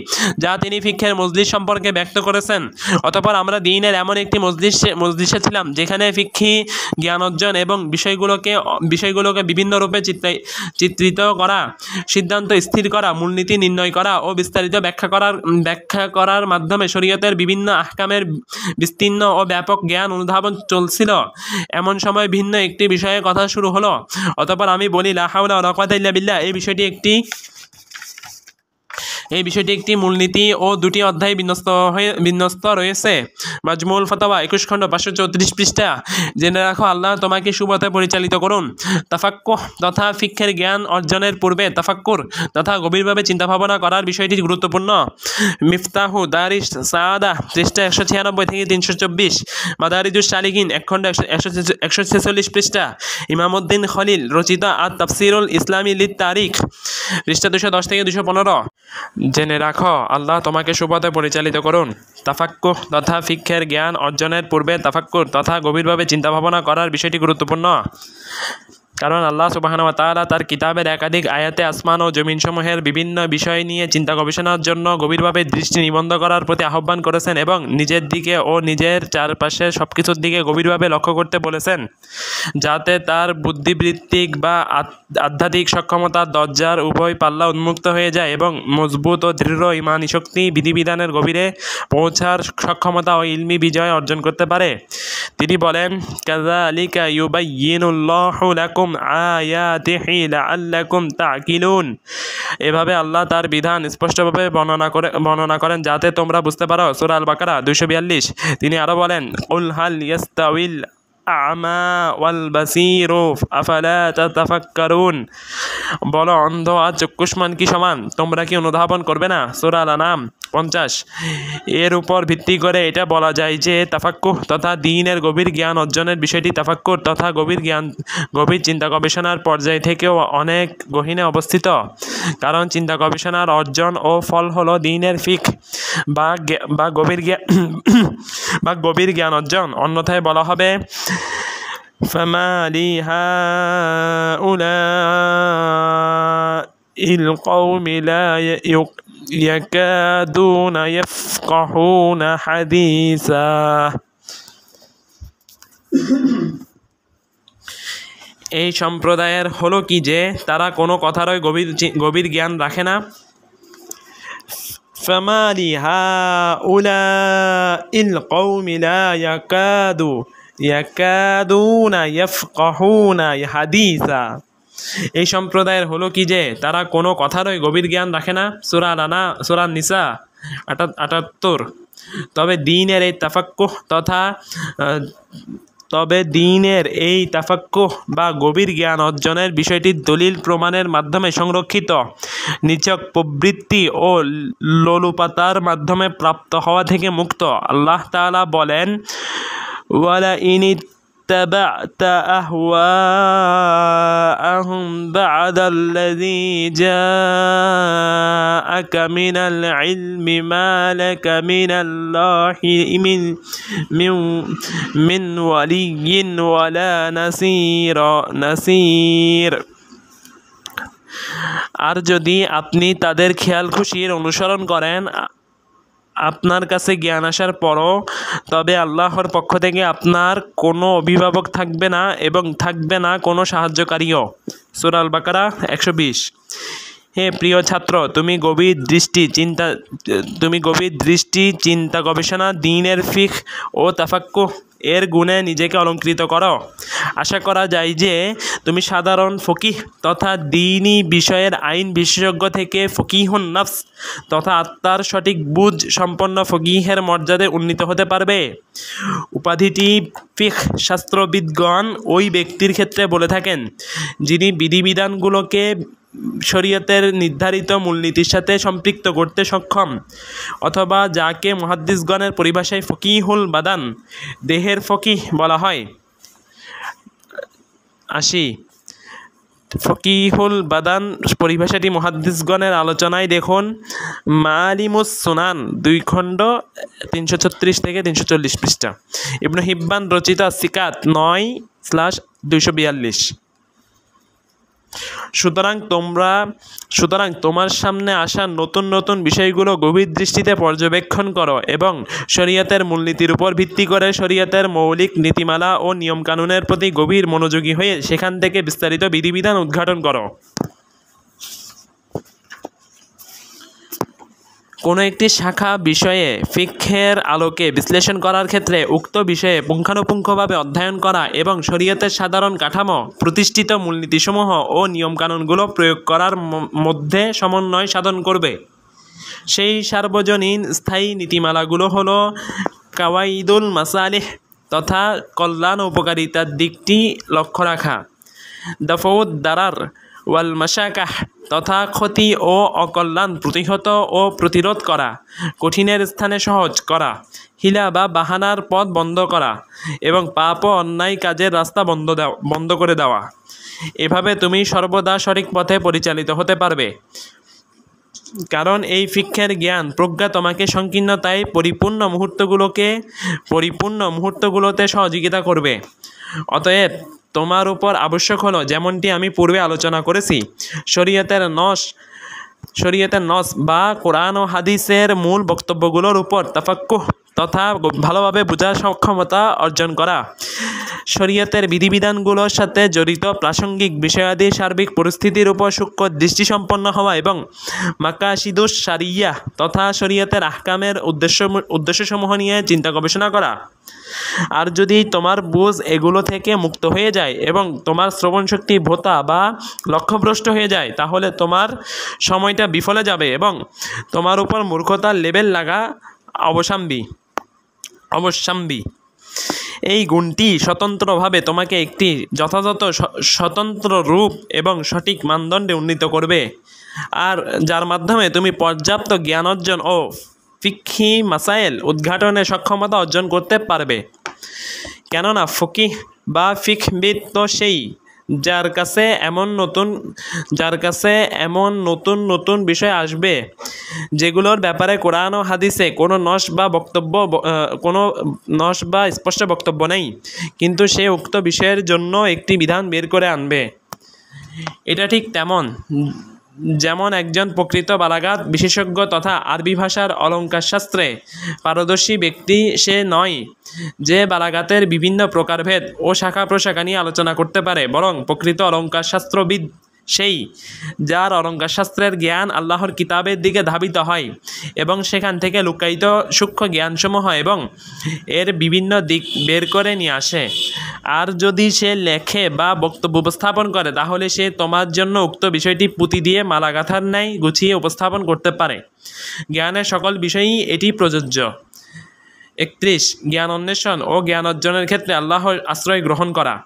যা তিনি ফিকহের মজলিস সম্পর্কে ব্যক্ত করেছেন। অতঃপর আমরা দ্বীনের এমন একটি মজলিসে ছিলাম যেখানে ফিকহি জ্ঞান অর্জন এবং বিষয়গুলোকে বিভিন্ন রূপে চিত্রিত করা, সিদ্ধান্ত স্থির করা, মূলনীতি নির্ণয় করা ও বিস্তারিত ব্যাখ্যা করার মাধ্যমে শরীয়তের বিভিন্ন আহকামের বিস্তীর্ণ ও ব্যাপক জ্ঞান অনুধাবন চলছিল। এমন সময় ভিন্ন একটি বিষয়ে কথা শুরু হলো। অতঃপর আমি বলি, লা হাওলা ওয়ালা কুওয়াতা ইল্লা বিল্লাহ। এই বিষয়টি একটি মূলনীতি ও দুটি অধ্যায়ে বিন্যস্ত রয়েছে। মাজমুল ফাতাওয়া 21 খণ্ড 534 পৃষ্ঠা। জেনে রাখো, আল্লাহ তোমাকে সুপথে পরিচালিত করুন। তাফাক্কুহ তথা ফিকহের জ্ঞান অর্জনের পূর্বে তাফাক্কুর তথা গভীরভাবে চিন্তাভাবনা করার বিষয়টি গুরুত্বপূর্ণ। মিফতাহু দারিস সাআদা পৃষ্ঠা 196 থেকে 324, মাদারিজুস সালিকিন 1 খণ্ড 146 পৃষ্ঠা। ইমামউদ্দিন খলিল রচিত আত তাফসিরুল ইসলামী লিত তারিখ পৃষ্ঠা 210 থেকে 215। জেনে রাখো, আল্লাহ তোমাকে সুপথে পরিচালিত করুন। তাফাক্কুহ তথা ফিকহের জ্ঞান অর্জনের পূর্বে তাফাক্কুর তথা গভীরভাবে চিন্তাভাবনা করার বিষয়টি গুরুত্বপূর্ণ। কারণ আল্লাহ সুবহানাহু ওয়া তাআলা তার কিতাবের একাধিক আয়াতে আসমান ও জমিনসমূহের বিভিন্ন বিষয় নিয়ে চিন্তা গবেষণার জন্য গভীরভাবে দৃষ্টি নিবদ্ধ করার প্রতি আহ্বান করেছেন এবং নিজের দিকে ও নিজের চারপাশের সবকিছুর দিকে গভীরভাবে লক্ষ্য করতে বলেছেন, যাতে তার বুদ্ধিবৃত্তিক বা আধ্যাত্মিক সক্ষমতার দরজার উভয় পাল্লা উন্মুক্ত হয়ে যায় এবং মজবুত ও দৃঢ় ঈমানী শক্তি বিধিবিধানের গভীরে পৌঁছার সক্ষমতা ও ইলমি বিজয় অর্জন করতে পারে। তিনি বলেন, কাযালিকা ইউবায়্যিনুল্লাহু লাকুম আয়াতিহি লাআল্লাকুম তা'কিলুন। এভাবে আল্লাহ তার বিধান স্পষ্টভাবে বর্ণনা করেন যাতে তোমরা বুঝতে পারো। সূরা আল বাকারা 242। তিনি আরো বলেন, কুল হাল ইয়াস্তাউিল আ'মা ওয়াল বাসীরু আফালা তাতাফাক্কারুন। বলো, অন্ধ আর চক্ষুষ্মান কি সমান? তোমরা কি অনুধাবন করবে না? সূরা আল-আনআম 50। এর উপর ভিত্তি করে এটা বলা যায় যে তাফাক্কুহ তথা দ্বীনের গভীর জ্ঞান অর্জনের বিষয়টি তাফাক্কুর তথা গভীর চিন্তা গবেষণার পর্যায় থেকেও অনেক গহীনে অবস্থিত। কারণ চিন্তা গবেষণার অর্জন ও ফল হলো দ্বীনের ফিকহ বা গভীর জ্ঞান অর্জন। অন্যথায় বলা হবে, فما لي هؤلاء القوم لا يكادون يفقهون حديثا। এই সম্প্রদায়ের হলো কি যে তারা কোনো কথারই গভীর জ্ঞান রাখে না। فما لي هؤلاء القوم لا ইয়াকাদুনা ইয়াফকাহুনা হাদিসা। এই সম্প্রদায়ের হলো কি যে তারা কোনো কথারই গভীর জ্ঞান রাখে না। সূরা নিসা 78। তবে দ্বীনের এই তাফাক্কুহ বা গভীর জ্ঞান অর্জনের বিষয়টি দলিল প্রমাণের মাধ্যমে সংরক্ষিত, নিছক প্রবৃত্তি ও লোলুপতার মাধ্যমে প্রাপ্ত হওয়া থেকে মুক্ত। আল্লাহ তাআলা বলেন, وَلَئِنِ اتَّبَعْتَ أَهْوَاءَهُمْ بَعْدَ الَّذِي جَاءَكَ مِنَ الْعِلْمِ مَا لَكَ مِنَ اللَّهِ مِنْ وَلِيٍّ وَلَا نَصِيرٍ। আর যদি আপনি তাদের খেয়াল খুশির অনুসরণ করেন আপনার কাছে জ্ঞান আসার পরও, তবে আল্লাহর পক্ষ থেকে আপনার কোনো অভিভাবক থাকবে না এবং থাকবে না কোনো সাহায্যকারীও। সূরা আল বাকারা 120। হে প্রিয় ছাত্র, তুমি গভীর দৃষ্টি চিন্তা গবেষণা দ্বীনের ফিকহ ও তাফাক্কুহ এর গুণে নিজেকে অলঙ্কৃত করো। আশা করা যায় যে তুমি সাধারণ ফকিহ তথা দ্বীনি বিষয়ের আইন বিশেষজ্ঞ থেকে ফকিহুন নফস তথা আত্মার সঠিক বুঝ সম্পন্ন ফকিহের মর্যাদায় উন্নীত হতে পারবে। উপাধিটি ফিকহ শাস্ত্রবিদগণ ওই ব্যক্তির ক্ষেত্রে বলে থাকেন যিনি বিধিবিধানগুলোকে শরীয়তের নির্ধারিত মূলনীতির সাথে সম্পৃক্ত করতে সক্ষম, অথবা যাকে মুহাদ্দিসগণের পরিভাষায় ফকিহুল বাদান দেহের ফকিহ বলা হয়। 80। ফকিহুল বাদান পরিভাষাটি মুহাদ্দিসগণের আলোচনায় দেখুন মালিমুস সুনান 2 খণ্ড 336 থেকে 340 পৃষ্ঠা। ইবনে হিব্বান রচিত সিকাত 9/242। সুতরাং তোমার সামনে আসা নতুন বিষয়গুলো গভীর দৃষ্টিতে পর্যবেক্ষণ করো এবং শরীয়তের মূলনীতির উপর ভিত্তি করে শরীয়তের মৌলিক নীতিমালা ও নিয়মকানুনের প্রতি গভীর মনোযোগী হয়ে সেখান থেকে বিস্তারিত বিধিবিধান উদ্ঘাটন করো। কোনো একটি শাখা বিষয়ে ফিকহের আলোকে বিশ্লেষণ করার ক্ষেত্রে উক্ত বিষয়ে পুঙ্খানুপুঙ্খভাবে অধ্যয়ন করা এবং শরীয়তের সাধারণ কাঠামো, প্রতিষ্ঠিত মূলনীতিসমূহ ও নিয়মকানুনগুলো প্রয়োগ করার মধ্যে সমন্বয় সাধন করবে। সেই সার্বজনীন স্থায়ী নীতিমালাগুলো হলো কাওয়াইদুল মাসালিহ তথা কল্যাণ ও উপকারিতার দিকটি লক্ষ্য রাখা, দাফউদ দারার ওয়াল মাশাকাহ তথা ক্ষতি ও অকল্যাণ প্রতিহত ও প্রতিরোধ করা, কঠিনের স্থানে সহজ করা, হিলা বা বাহানার পথ বন্ধ করা এবং পাপ ও অন্যায় কাজের রাস্তা বন্ধ করে দেওয়া। এভাবে তুমি সর্বদা সঠিক পথে পরিচালিত হতে পারবে, কারণ এই ফিকহের জ্ঞান প্রজ্ঞা তোমাকে সংকীর্ণতায় পরিপূর্ণ মুহূর্তগুলোতে সহযোগিতা করবে। অতএব তোমার উপর আবশ্যক হলো, যেমনটি আমি পূর্বে আলোচনা করেছি, শরীয়তের নস বা কোরআন ও হাদিসের মূল বক্তব্যগুলোর উপর তাফাক্কুহ তথা ভালোভাবে বোঝার সক্ষমতা অর্জন করা, শরীয়তের বিধিবিধানগুলোর সাথে জড়িত প্রাসঙ্গিক বিষয়াদির সার্বিক পরিস্থিতির উপর সূক্ষ্ম দৃষ্টিসম্পন্ন হওয়া এবং মাকাসিদুস শারিয়াহ তথা শরীয়তের আহকামের উদ্দেশ্যসমূহ নিয়ে চিন্তা গবেষণা করা। আর যদি তোমার বুঝ এগুলো থেকে মুক্ত হয়ে যায় এবং তোমার শ্রবণ শক্তি ভোতা বা লক্ষ্যভ্রষ্ট হয়ে যায়, তাহলে তোমার সময়টা বিফলে যাবে এবং তোমার উপর মূর্খতার লেবেল লাগা অবশ্যম্বী। এই গুণটি স্বতন্ত্রভাবে তোমাকে একটি যথাযথ স্বতন্ত্র রূপ এবং সঠিক মানদণ্ডে উন্নীত করবে, আর যার মাধ্যমে তুমি পর্যাপ্ত জ্ঞান অর্জন ও ফিকহি মাসাইল উদ্ঘাটনের সক্ষমতা অর্জন করতে পারবে। কেননা ফকিহ বা ফিকহবিদ তো সেই যার কাছে এমন নতুন বিষয় আসবে যেগুলোর ব্যাপারে কোরআন ও হাদিসে কোনো নস বা স্পষ্ট বক্তব্য নেই, কিন্তু সে উক্ত বিষয়ের জন্য একটি বিধান বের করে আনবে। এটা ঠিক যেমন একজন প্রকৃত বালাগাত বিশেষজ্ঞ তথা আরবি ভাষার অলঙ্কার শাস্ত্রে পারদর্শী ব্যক্তি সে নয় যে বালাগাতের বিভিন্ন প্রকারভেদ ও শাখা প্রশাখা নিয়ে আলোচনা করতে পারে, বরং প্রকৃত অলঙ্কার শাস্ত্রবিদ সেই যার অলঙ্কার শাস্ত্রের জ্ঞান আল্লাহর কিতাবের দিকে ধাবিত হয় এবং সেখান থেকে লুকায়িত সূক্ষ্ম জ্ঞানসমূহ এবং এর বিভিন্ন দিক বের করে নিয়ে আসে। আর যদি সে লেখে বা বক্তব্য উপস্থাপন করে, তাহলে সে তোমার জন্য উক্ত বিষয়টি পুঁতি দিয়ে মালাগাথার ন্যায় গুছিয়ে উপস্থাপন করতে পারে। জ্ঞানের সকল বিষয়েই এটি প্রযোজ্য। 31 জ্ঞান অন্বেষণ ও জ্ঞান অর্জনের ক্ষেত্রে আল্লাহর আশ্রয় গ্রহণ করা।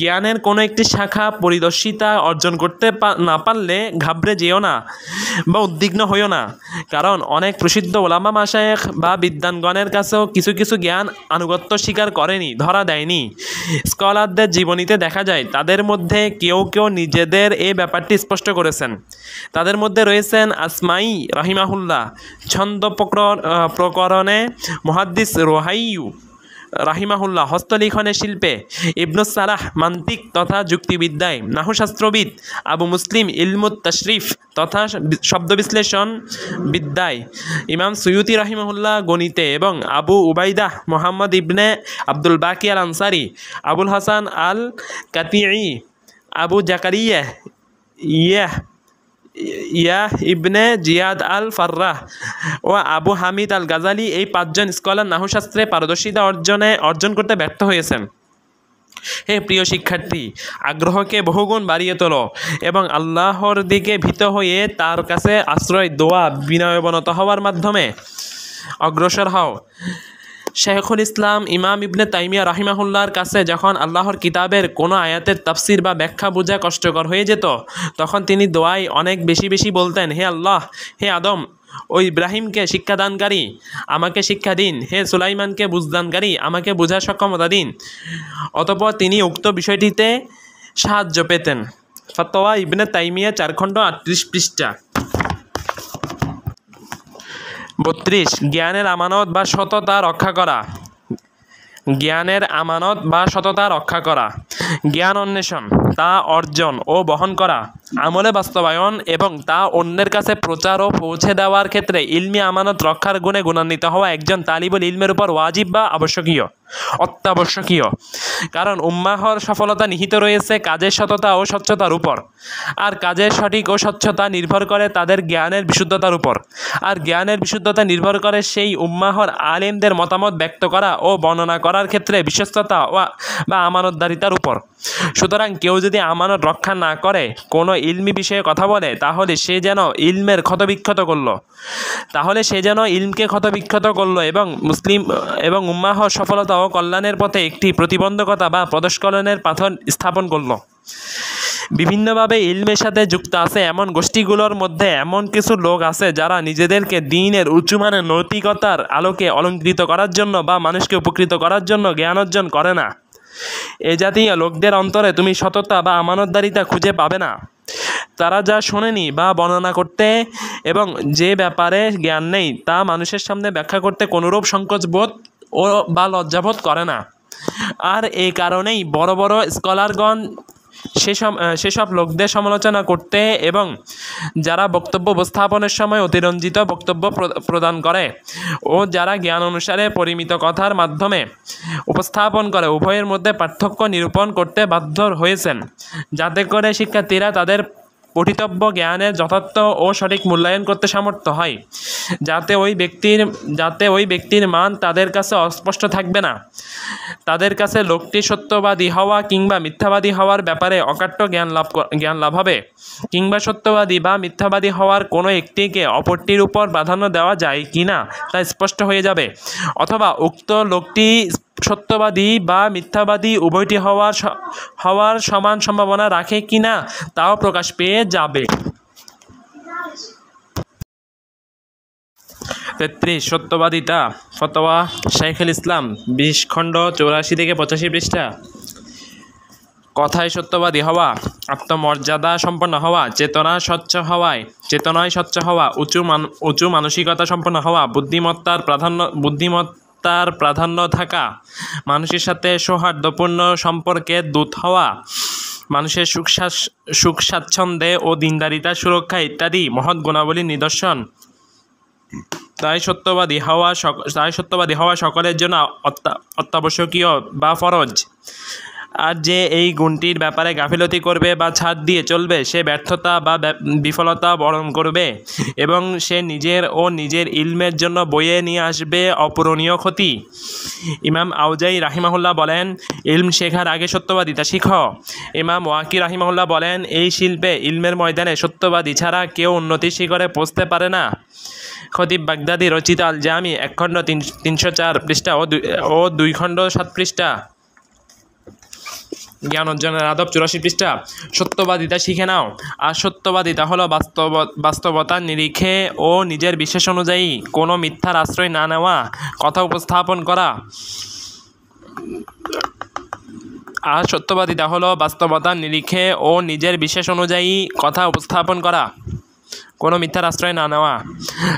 জ্ঞানের কোনো একটি শাখা পরিদর্শিতা অর্জন করতে না পারলে ঘাবড়ে যেও না বা উদ্বিগ্ন হইও না, কারণ অনেক প্রসিদ্ধ ওলামা মাশায়েখ বা বিদ্বানগণের কাছেও কিছু জ্ঞান আনুগত্য স্বীকার করেনি, ধরা দেয়নি। স্কলারদের জীবনীতে দেখা যায় তাদের মধ্যে কেউ নিজেদের এই ব্যাপারটি স্পষ্ট করেছেন। তাদের মধ্যে রয়েছেন আসমাই রাহিমাহুল্লাহ, ছন্দ প্রকরণে মুহাদ্দিস রোহাইয়ু রাহিমাহুল্লাহ, হস্তলিখনের শিল্পে ইবনুস সালাহ, মান্তিক তথা যুক্তিবিদ্যায় নাহুশাস্ত্রবিদ আবু মুসলিম, ইলমুত তাশরিফ তথা শব্দ বিশ্লেষণ বিদ্যায় ইমাম সুয়ুতি রাহিমাহুল্লাহ, গণিতে এবং আবু উবাইদাহ মোহাম্মদ ইবনে আব্দুল বাকি আল আনসারি, আবুল হাসান আল কাতিঈ, আবু জাকারিয়া ইয়াহ ইবনে জিয়াদ আল ফাররাহ ও আবু হামিদ আল গাজালি, এই 5 জন স্কলার নাহুশাস্ত্রে পারদর্শিতা অর্জন করতে ব্যর্থ হয়েছেন। হে প্রিয় শিক্ষার্থী, আগ্রহকে বহুগুণ বাড়িয়ে তোলো এবং আল্লাহর দিকে ভীত হয়ে তার কাছে আশ্রয়, দোয়া, বিনয়বনত হওয়ার মাধ্যমে অগ্রসর হও। শেখুল ইসলাম ইমাম ইবনে তাইমিয়া রাহিমাহুল্লাহর কাছে যখন আল্লাহর কিতাবের কোনো আয়াতের তাফসির বা ব্যাখ্যা বোঝা কষ্টকর হয়ে যেত, তখন তিনি দোয়ায় অনেক বেশি বলতেন, হে আল্লাহ, হে আদম ও ইব্রাহিমকে শিক্ষাদানকারী, আমাকে শিক্ষা দিন। হে সুলাইমানকে বুঝদানকারী, আমাকে বোঝার সক্ষমতা দিন। অতঃপর তিনি উক্ত বিষয়টিতে সাহায্য পেতেন। ফতোয়া ইবনে তাইমিয়া 4 খণ্ড 38 পৃষ্ঠা। 32 জ্ঞানের আমানত বা সততা রক্ষা করা। জ্ঞানের আমানত বা সততা রক্ষা করা, জ্ঞান অন্বেষণ, তা অর্জন ও বহন করা, আমলে বাস্তবায়ন এবং তা অন্যের কাছে প্রচার ও পৌঁছে দেওয়ার ক্ষেত্রে ইলমি আমানত রক্ষার গুণে গুণান্বিত হওয়া একজন তালিবুল ইলমের উপর ওয়াজিব বা অত্যাবশ্যকীয়। কারণ উম্মাহর সফলতা নিহিত রয়েছে কাজের সততা ও স্বচ্ছতার উপর, আর কাজের সঠিক ও স্বচ্ছতা নির্ভর করে তাদের জ্ঞানের বিশুদ্ধতার উপর, আর জ্ঞানের বিশুদ্ধতা নির্ভর করে সেই উম্মাহর আলেমদের মতামত ব্যক্ত করা ও বর্ণনা করার ক্ষেত্রে বিশ্বস্ততা বা আমানতদারিতার উপর। সুতরাং কেউ যদি আমানত রক্ষা না করে কোনো ইলমি বিষয়ে কথা বলে, তাহলে সে যেন ইলমকে ক্ষতবিক্ষত করলো এবং উম্মাহর সফলতা ও কল্যাণের পথে একটি প্রতিবন্ধকতা বা পদস্খলনের পাথর স্থাপন করলো। বিভিন্নভাবে ইলমের সাথে যুক্ত আছে এমন গোষ্ঠীগুলোর মধ্যে এমন কিছু লোক আছে যারা নিজেদেরকে দ্বীনের উচ্চমানের নৈতিকতার আলোকে অলঙ্কৃত করার জন্য বা মানুষকে উপকৃত করার জন্য জ্ঞান অর্জন করে না। এ জাতীয় লোকদের অন্তরে তুমি সততা বা আমানতদারিতা খুঁজে পাবে না। তারা যা শোনেনি বা বর্ণনা করতে এবং যে ব্যাপারে জ্ঞান নেই তা মানুষের সামনে ব্যাখ্যা করতে কোনোরূপ সংকোচবোধ বা লজ্জাবোধ করে না। আর এই কারণেই বড় বড় স্কলারগণ সেসব লোকদের সমালোচনা করতে এবং যারা বক্তব্য উপস্থাপনের সময় অতিরঞ্জিত বক্তব্য প্রদান করে ও যারা জ্ঞান অনুসারে পরিমিত কথার মাধ্যমে উপস্থাপন করে, উভয়ের মধ্যে পার্থক্য নিরূপণ করতে বাধ্য হয়েছেন, যাতে করে শিক্ষার্থীরা তাদের পঠিতব্য জ্ঞানের যথার্থ ও সঠিক মূল্যায়ন করতে সামর্থ্য হয়, যাতে ওই ব্যক্তির মান তাদের কাছে অস্পষ্ট থাকবে না। তাদের কাছে লোকটি সত্যবাদী হওয়া কিংবা মিথ্যাবাদী হওয়ার ব্যাপারে অকাট্য জ্ঞান লাভ হবে, কিংবা সত্যবাদী বা মিথ্যাবাদী হওয়ার কোনো একটিকে অপরটির উপর প্রাধান্য দেওয়া যায় কি না তা স্পষ্ট হয়ে যাবে, অথবা উক্ত লোকটি সত্যবাদী বা মিথ্যাবাদী উভয়টি হওয়ার সমান সম্ভাবনা রাখে কি না তাও প্রকাশ পেয়ে যাবে। 33 সত্যবাদিতা, ফতোয়া শাইখুল ইসলাম, 20 খণ্ড 84 থেকে 85 পৃষ্ঠা। কথায় সত্যবাদী হওয়া, আত্মমর্যাদা সম্পন্ন হওয়া, চেতনায় স্বচ্ছ হওয়া, উঁচু মানসিকতা সম্পন্ন হওয়া, বুদ্ধিমত্তার প্রাধান্য থাকা, মানুষের সাথে সৌহার্দ্যপূর্ণ সম্পর্কের দূত হওয়া, মানুষের সুখ স্বাচ্ছন্দ্যে ও দিনদারিতার সুরক্ষা ইত্যাদি মহৎ গুণাবলীর নিদর্শন। তাই সত্যবাদী হওয়া সকলের জন্য অত্যাবশ্যকীয় বা ফরজ। আর যে এই গুণটির ব্যাপারে গাফিলতি করবে বা ছাড় দিয়ে চলবে সে ব্যর্থতা বা বিফলতা বরণ করবে এবং সে নিজের ইলমের জন্য বয়ে নিয়ে আসবে অপূরণীয় ক্ষতি। ইমাম আউজাই রাহিমাহুল্লাহ বলেন, ইলম শেখার আগে সত্যবাদিতা শিখো। ইমাম ওয়াকি রাহিমাহুল্লাহ বলেন, এই শিল্পে ইলমের ময়দানে সত্যবাদী ছাড়া কেউ উন্নতির শিখরে পৌঁছতে পারে না। খতিব বাগদাদি রচিত আল জামি 1 খণ্ড 304 পৃষ্ঠা ও 2 খণ্ড 7 পৃষ্ঠা। জ্ঞান অর্জনের আদব 84 পৃষ্ঠা। সত্যবাদিতা শিখে নাও। আর সত্যবাদিতা হলো বাস্তবতার নিরিখে ও নিজের বিশ্বাস অনুযায়ী কোনো মিথ্যার আশ্রয় না নেওয়া, কথা উপস্থাপন করা। আর সত্যবাদিতা হলো বাস্তবতার নিরিখে ও নিজের বিশ্বাস অনুযায়ী কথা উপস্থাপন করা, কোনো মিথ্যার আশ্রয় না নেওয়া।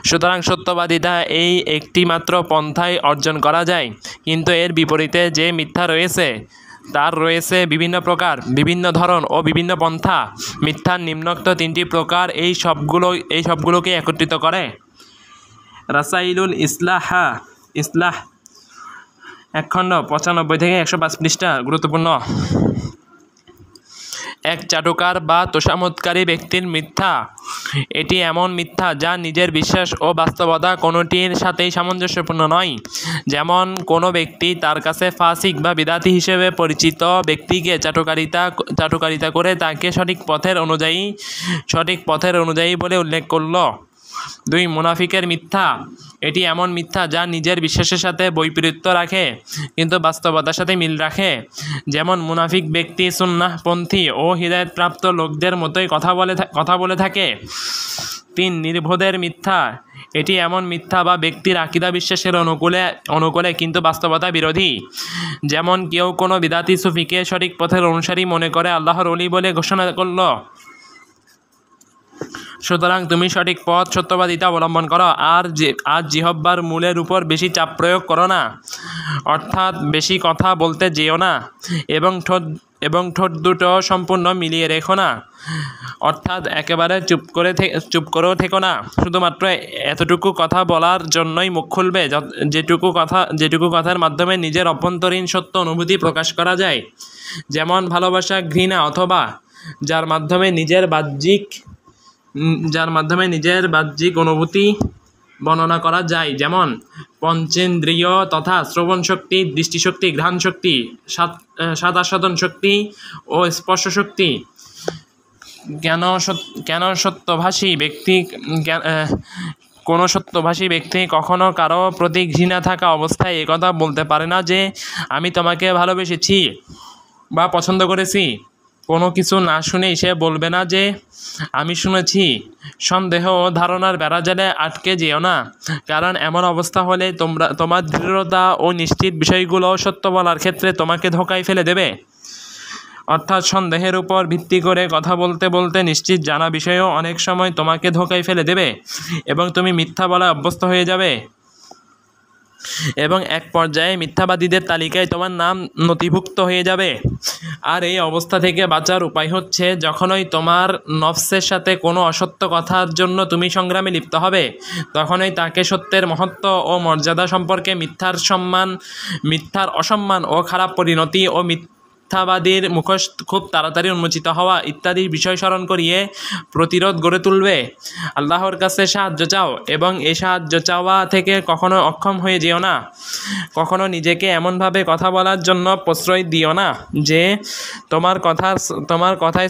সুতরাং সত্যবাদিতা এই একটি মাত্র পন্থায় অর্জন করা যায়, কিন্তু এর বিপরীতে যে মিথ্যা রয়েছে তার রয়েছে বিভিন্ন প্রকার, বিভিন্ন ধরন ও বিভিন্ন পন্থা। মিথ্যার নিম্নোক্ত 3টি প্রকার এই সবগুলোকে একত্রিত করে। রাসাইলুল ইসলাহ 1 খণ্ড 95 থেকে 105 পৃষ্ঠা গুরুত্বপূর্ণ। 1 চাটুকার বা তোষামোদকারী ব্যক্তির মিথ্যা। এটি এমন মিথ্যা যা নিজের বিশ্বাস ও বাস্তবতা কোনোটির সাথেই সামঞ্জস্যপূর্ণ নয়। যেমন কোনো ব্যক্তি তার কাছে ফাসিক বা বিদাতি হিসেবে পরিচিত ব্যক্তিকে চাটুকারিতা করে তাকে সঠিক পথের অনুযায়ী বলে উল্লেখ করল। 2 মুনাফিকের মিথ্যা। এটি এমন মিথ্যা যা নিজের বিশ্বাসের সাথে বৈপরীত্য রাখে কিন্তু বাস্তবতার সাথে মিল রাখে। যেমন মুনাফিক ব্যক্তি সুন্নাহপন্থী ও হিদায়াতপ্রাপ্ত লোকদের মতোই কথা বলে থাকে। 3 নির্বোধের মিথ্যা। এটি এমন মিথ্যা বা ব্যক্তির আকীদা বিশ্বাসের অনুকূলে কিন্তু বাস্তবতা বিরোধী। যেমন কেউ কোনো বিদাতি সুফিকে সঠিক পথের অনুসারী মনে করে আল্লাহর ওলি বলে ঘোষণা করল। সুতরাং তুমি সঠিক পথ সত্যবাদিতা অবলম্বন করো, আর জিহ্বার মূলের উপর বেশি চাপ প্রয়োগ করো না, অর্থাৎ বেশি কথা বলতে যেও না, এবং ঠোঁট দুটো সম্পূর্ণ মিলিয়ে রেখো না, অর্থাৎ একেবারে চুপ করেও থেকো না। শুধুমাত্র এতটুকু কথা বলার জন্যই মুখ খুলবে যেটুকু কথার মাধ্যমে নিজের অভ্যন্তরীণ সত্য অনুভূতি প্রকাশ করা যায়, যেমন ভালোবাসা, ঘৃণা, অথবা যার মাধ্যমে নিজের বাহ্যিক অনুভূতি বর্ণনা করা যায়, যেমন পঞ্চেন্দ্রিয় তথা শ্রবণ শক্তি, দৃষ্টিশক্তি, ঘ্রাণ শক্তি, স্বাদ আস্বাদন শক্তি ও স্পর্শ শক্তি। কোনো সত্যভাষী ব্যক্তি কখনো কারো প্রতি ঘৃণা থাকা অবস্থায় একথা বলতে পারে না যে আমি তোমাকে ভালোবেসেছি বা পছন্দ করেছি। কোনো কিছু না শুনেই সে বলবে না যে আমি শুনেছি। সন্দেহ ও ধারণার বেড়াজালে আটকে যেও না, কারণ এমন অবস্থা হলে তোমার দৃঢ়তা ও নিশ্চিত বিষয়গুলো সত্য বলার ক্ষেত্রে তোমাকে ধোঁকায় ফেলে দেবে। অর্থাৎ সন্দেহের উপর ভিত্তি করে কথা বলতে বলতে নিশ্চিত জানা বিষয়ও অনেক সময় তোমাকে ধোঁকায় ফেলে দেবে এবং তুমি মিথ্যা বলা অভ্যস্ত হয়ে যাবে, এবং এক পর্যায়ে মিথ্যাবাদীদের তালিকায় তোমার নাম নথিভুক্ত হয়ে যাবে। আর এই অবস্থা থেকে বাঁচার উপায় হচ্ছে, যখনই তোমার নফসের সাথে কোনো অসত্য কথার জন্য তুমি সংগ্রামে লিপ্ত হবে, তখনই তাকে সত্যের মহত্ব ও মর্যাদা সম্পর্কে মিথ্যার অসম্মান ও খারাপ পরিণতি ও মিথ্যা মিথ্যাবাদীর মুখোশ খুব তাড়াতাড়ি উন্মোচিত হওয়া ইত্যাদি বিষয় স্মরণ করিয়ে প্রতিরোধ গড়ে তুলবে। আল্লাহর কাছে সাহায্য চাও এবং এই সাহায্য চাওয়া থেকে কখনো অক্ষম হয়ে যেও না। কখনো নিজেকে এমনভাবে কথা বলার জন্য প্রশ্রয় দিও না যে তোমার কথায়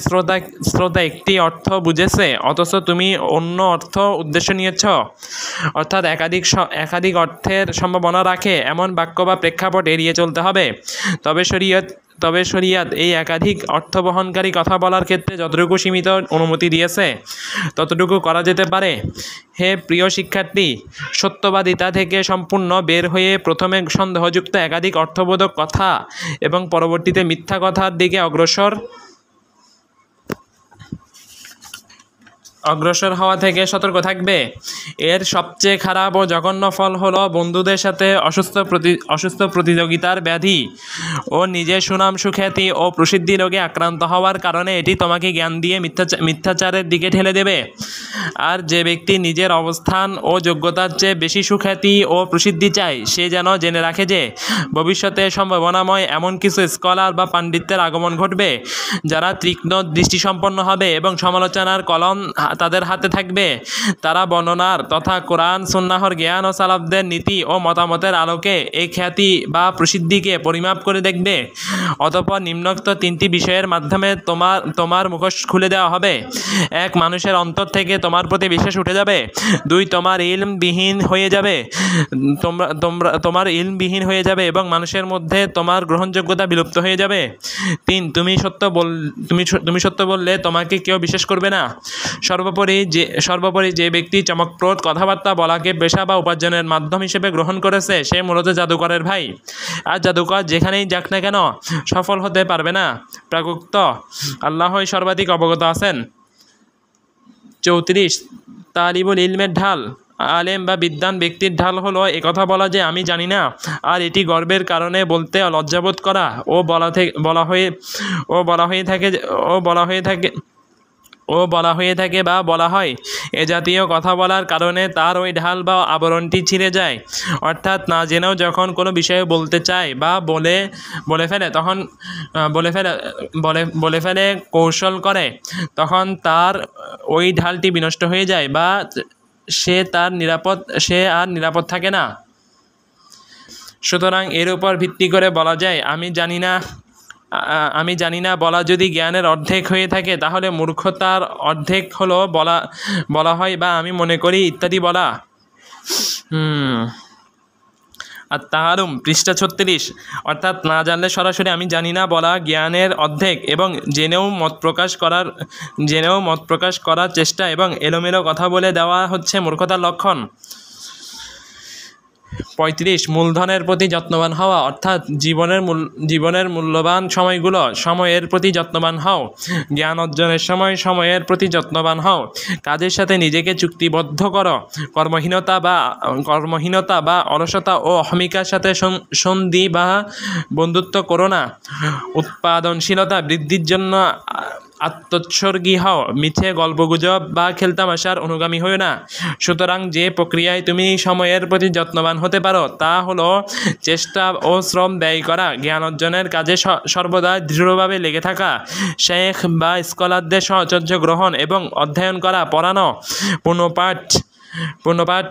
শ্রোতা একটি অর্থ বুঝেছে অথচ তুমি অন্য অর্থ উদ্দেশ্য নিয়েছ। অর্থাৎ একাধিক অর্থের সম্ভাবনা রাখে এমন বাক্য বা প্রেক্ষাপট এড়িয়ে চলতে হবে। তবে শরীয়ত এই একাধিক অর্থ বহনকারী কথা বলার ক্ষেত্রে যতটুকু সীমিত অনুমতি দিয়েছে ততটুকু করা যেতে পারে। হে প্রিয় শিক্ষার্থী, সত্যবাদিতা থেকে সম্পূর্ণ বের হয়ে প্রথমে সন্দেহযুক্ত একাধিক অর্থবোধক কথা এবং পরবর্তীতে মিথ্যা কথার দিকে অগ্রসর হওয়া থেকে সতর্ক থাকবে। এর সবচেয়ে খারাপ ও জঘন্য ফল হলো বন্ধুদের সাথে অসুস্থ প্রতিযোগিতার ব্যাধি ও নিজের সুনাম সুখ্যাতি ও প্রসিদ্ধি রোগে আক্রান্ত হওয়ার কারণে এটি তোমাকে জ্ঞান দিয়ে মিথ্যাচারের দিকে ঠেলে দেবে। আর যে ব্যক্তি নিজের অবস্থান ও যোগ্যতার চেয়ে বেশি সুখ্যাতি ও প্রসিদ্ধি চায় সে যেন জেনে রাখে যে ভবিষ্যতে সম্ভাবনাময় এমন কিছু স্কলার বা পাণ্ডিত্যের আগমন ঘটবে যারা তীক্ষ্ণ দৃষ্টিসম্পন্ন হবে এবং সমালোচনার কলম তাদের হাতে থাকবে। তারা বর্ণনার তথা কোরআন সুন্নাহর জ্ঞান ও সালাফদের নীতি ও মতামতের আলোকে এই খ্যাতি বা প্রসিদ্ধিকে পরিমাপ করে দেখবে। অতঃপর নিম্নোক্ত তিনটি বিষয়ের মাধ্যমে তোমার মুখোশ খুলে দেওয়া হবে। 1. মানুষের অন্তর থেকে তোমার প্রতি বিশ্বাস উঠে যাবে। 2. তোমার ইলমবিহীন হয়ে যাবে এবং মানুষের মধ্যে তোমার গ্রহণযোগ্যতা বিলুপ্ত হয়ে যাবে। 3. তুমি সত্য বললে তোমাকে কেউ বিশ্বাস করবে না। সর্বোপরি যে ব্যক্তি চমকপ্রদ কথাবার্তা বলাকে পেশা বা উপার্জনের মাধ্যম হিসেবে গ্রহণ করেছে সে মূলত জাদুকরের ভাই। আর জাদুকর যেখানেই যাক না কেন সফল হতে পারবে না। প্রাগুক্ত আল্লাহই সর্বাধিক অবগত আছেন। 34. তালিবুল ইলমের ঢাল। আলেম বা বিদ্বান ব্যক্তির ঢাল হলো একথা বলা যে আমি জানি না, আর এটি গর্বের কারণে বলতে লজ্জাবোধ করা ও বলা হয় এ জাতীয় কথা বলার কারণে তার ওই ঢাল বা আবরণটি ছিঁড়ে যায়। অর্থাৎ না জেনেও যখন কোনো বিষয়ে বলতে চায় বা বলে ফেলে কৌশল করে তখন তার ওই ঢালটি বিনষ্ট হয়ে যায় বা সে আর নিরাপদ থাকে না। সুতরাং এর উপর ভিত্তি করে বলা যায় আমি জানি না বলা যদি জ্ঞানের অর্ধেক হয়ে থাকে তাহলে মূর্খতার অর্ধেক হলো বলা হয় বা আমি মনে করি ইত্যাদি বলা। আর তাহারুম পৃষ্ঠা 36। অর্থাৎ না জানলে সরাসরি আমি জানি না বলা জ্ঞানের অর্ধেক এবং জেনেও মত প্রকাশ করার চেষ্টা এবং এলোমেলো কথা বলে দেওয়া হচ্ছে মূর্খতার লক্ষণ। 35. মূলধনের প্রতি যত্নবান হওয়া। অর্থাৎ জীবনের মূল্যবান সময়ের প্রতি যত্নবান হও। জ্ঞান অর্জনের সময়ের প্রতি যত্নবান হও। কাজের সাথে নিজেকে চুক্তিবদ্ধ করো। কর্মহীনতা বা অলসতা ও অহমিকার সাথে সন্ধি বা বন্ধুত্ব করো না। উৎপাদনশীলতা বৃদ্ধির জন্য আত্মোৎসর্গী হও। মিথ্যে গল্পগুজব বা খেলতামাশার অনুগামী হও না। সুতরাং যে প্রক্রিয়ায় তুমি সময়ের প্রতি যত্নবান হতে পারো তা হলো চেষ্টা ও শ্রম ব্যয় করা, জ্ঞান অর্জনের কাজে সর্বদা দৃঢ়ভাবে লেগে থাকা, শেখ বা স্কলারদের সাহচর্য গ্রহণ এবং অধ্যয়ন করা, পড়ানো, পুনঃপাঠ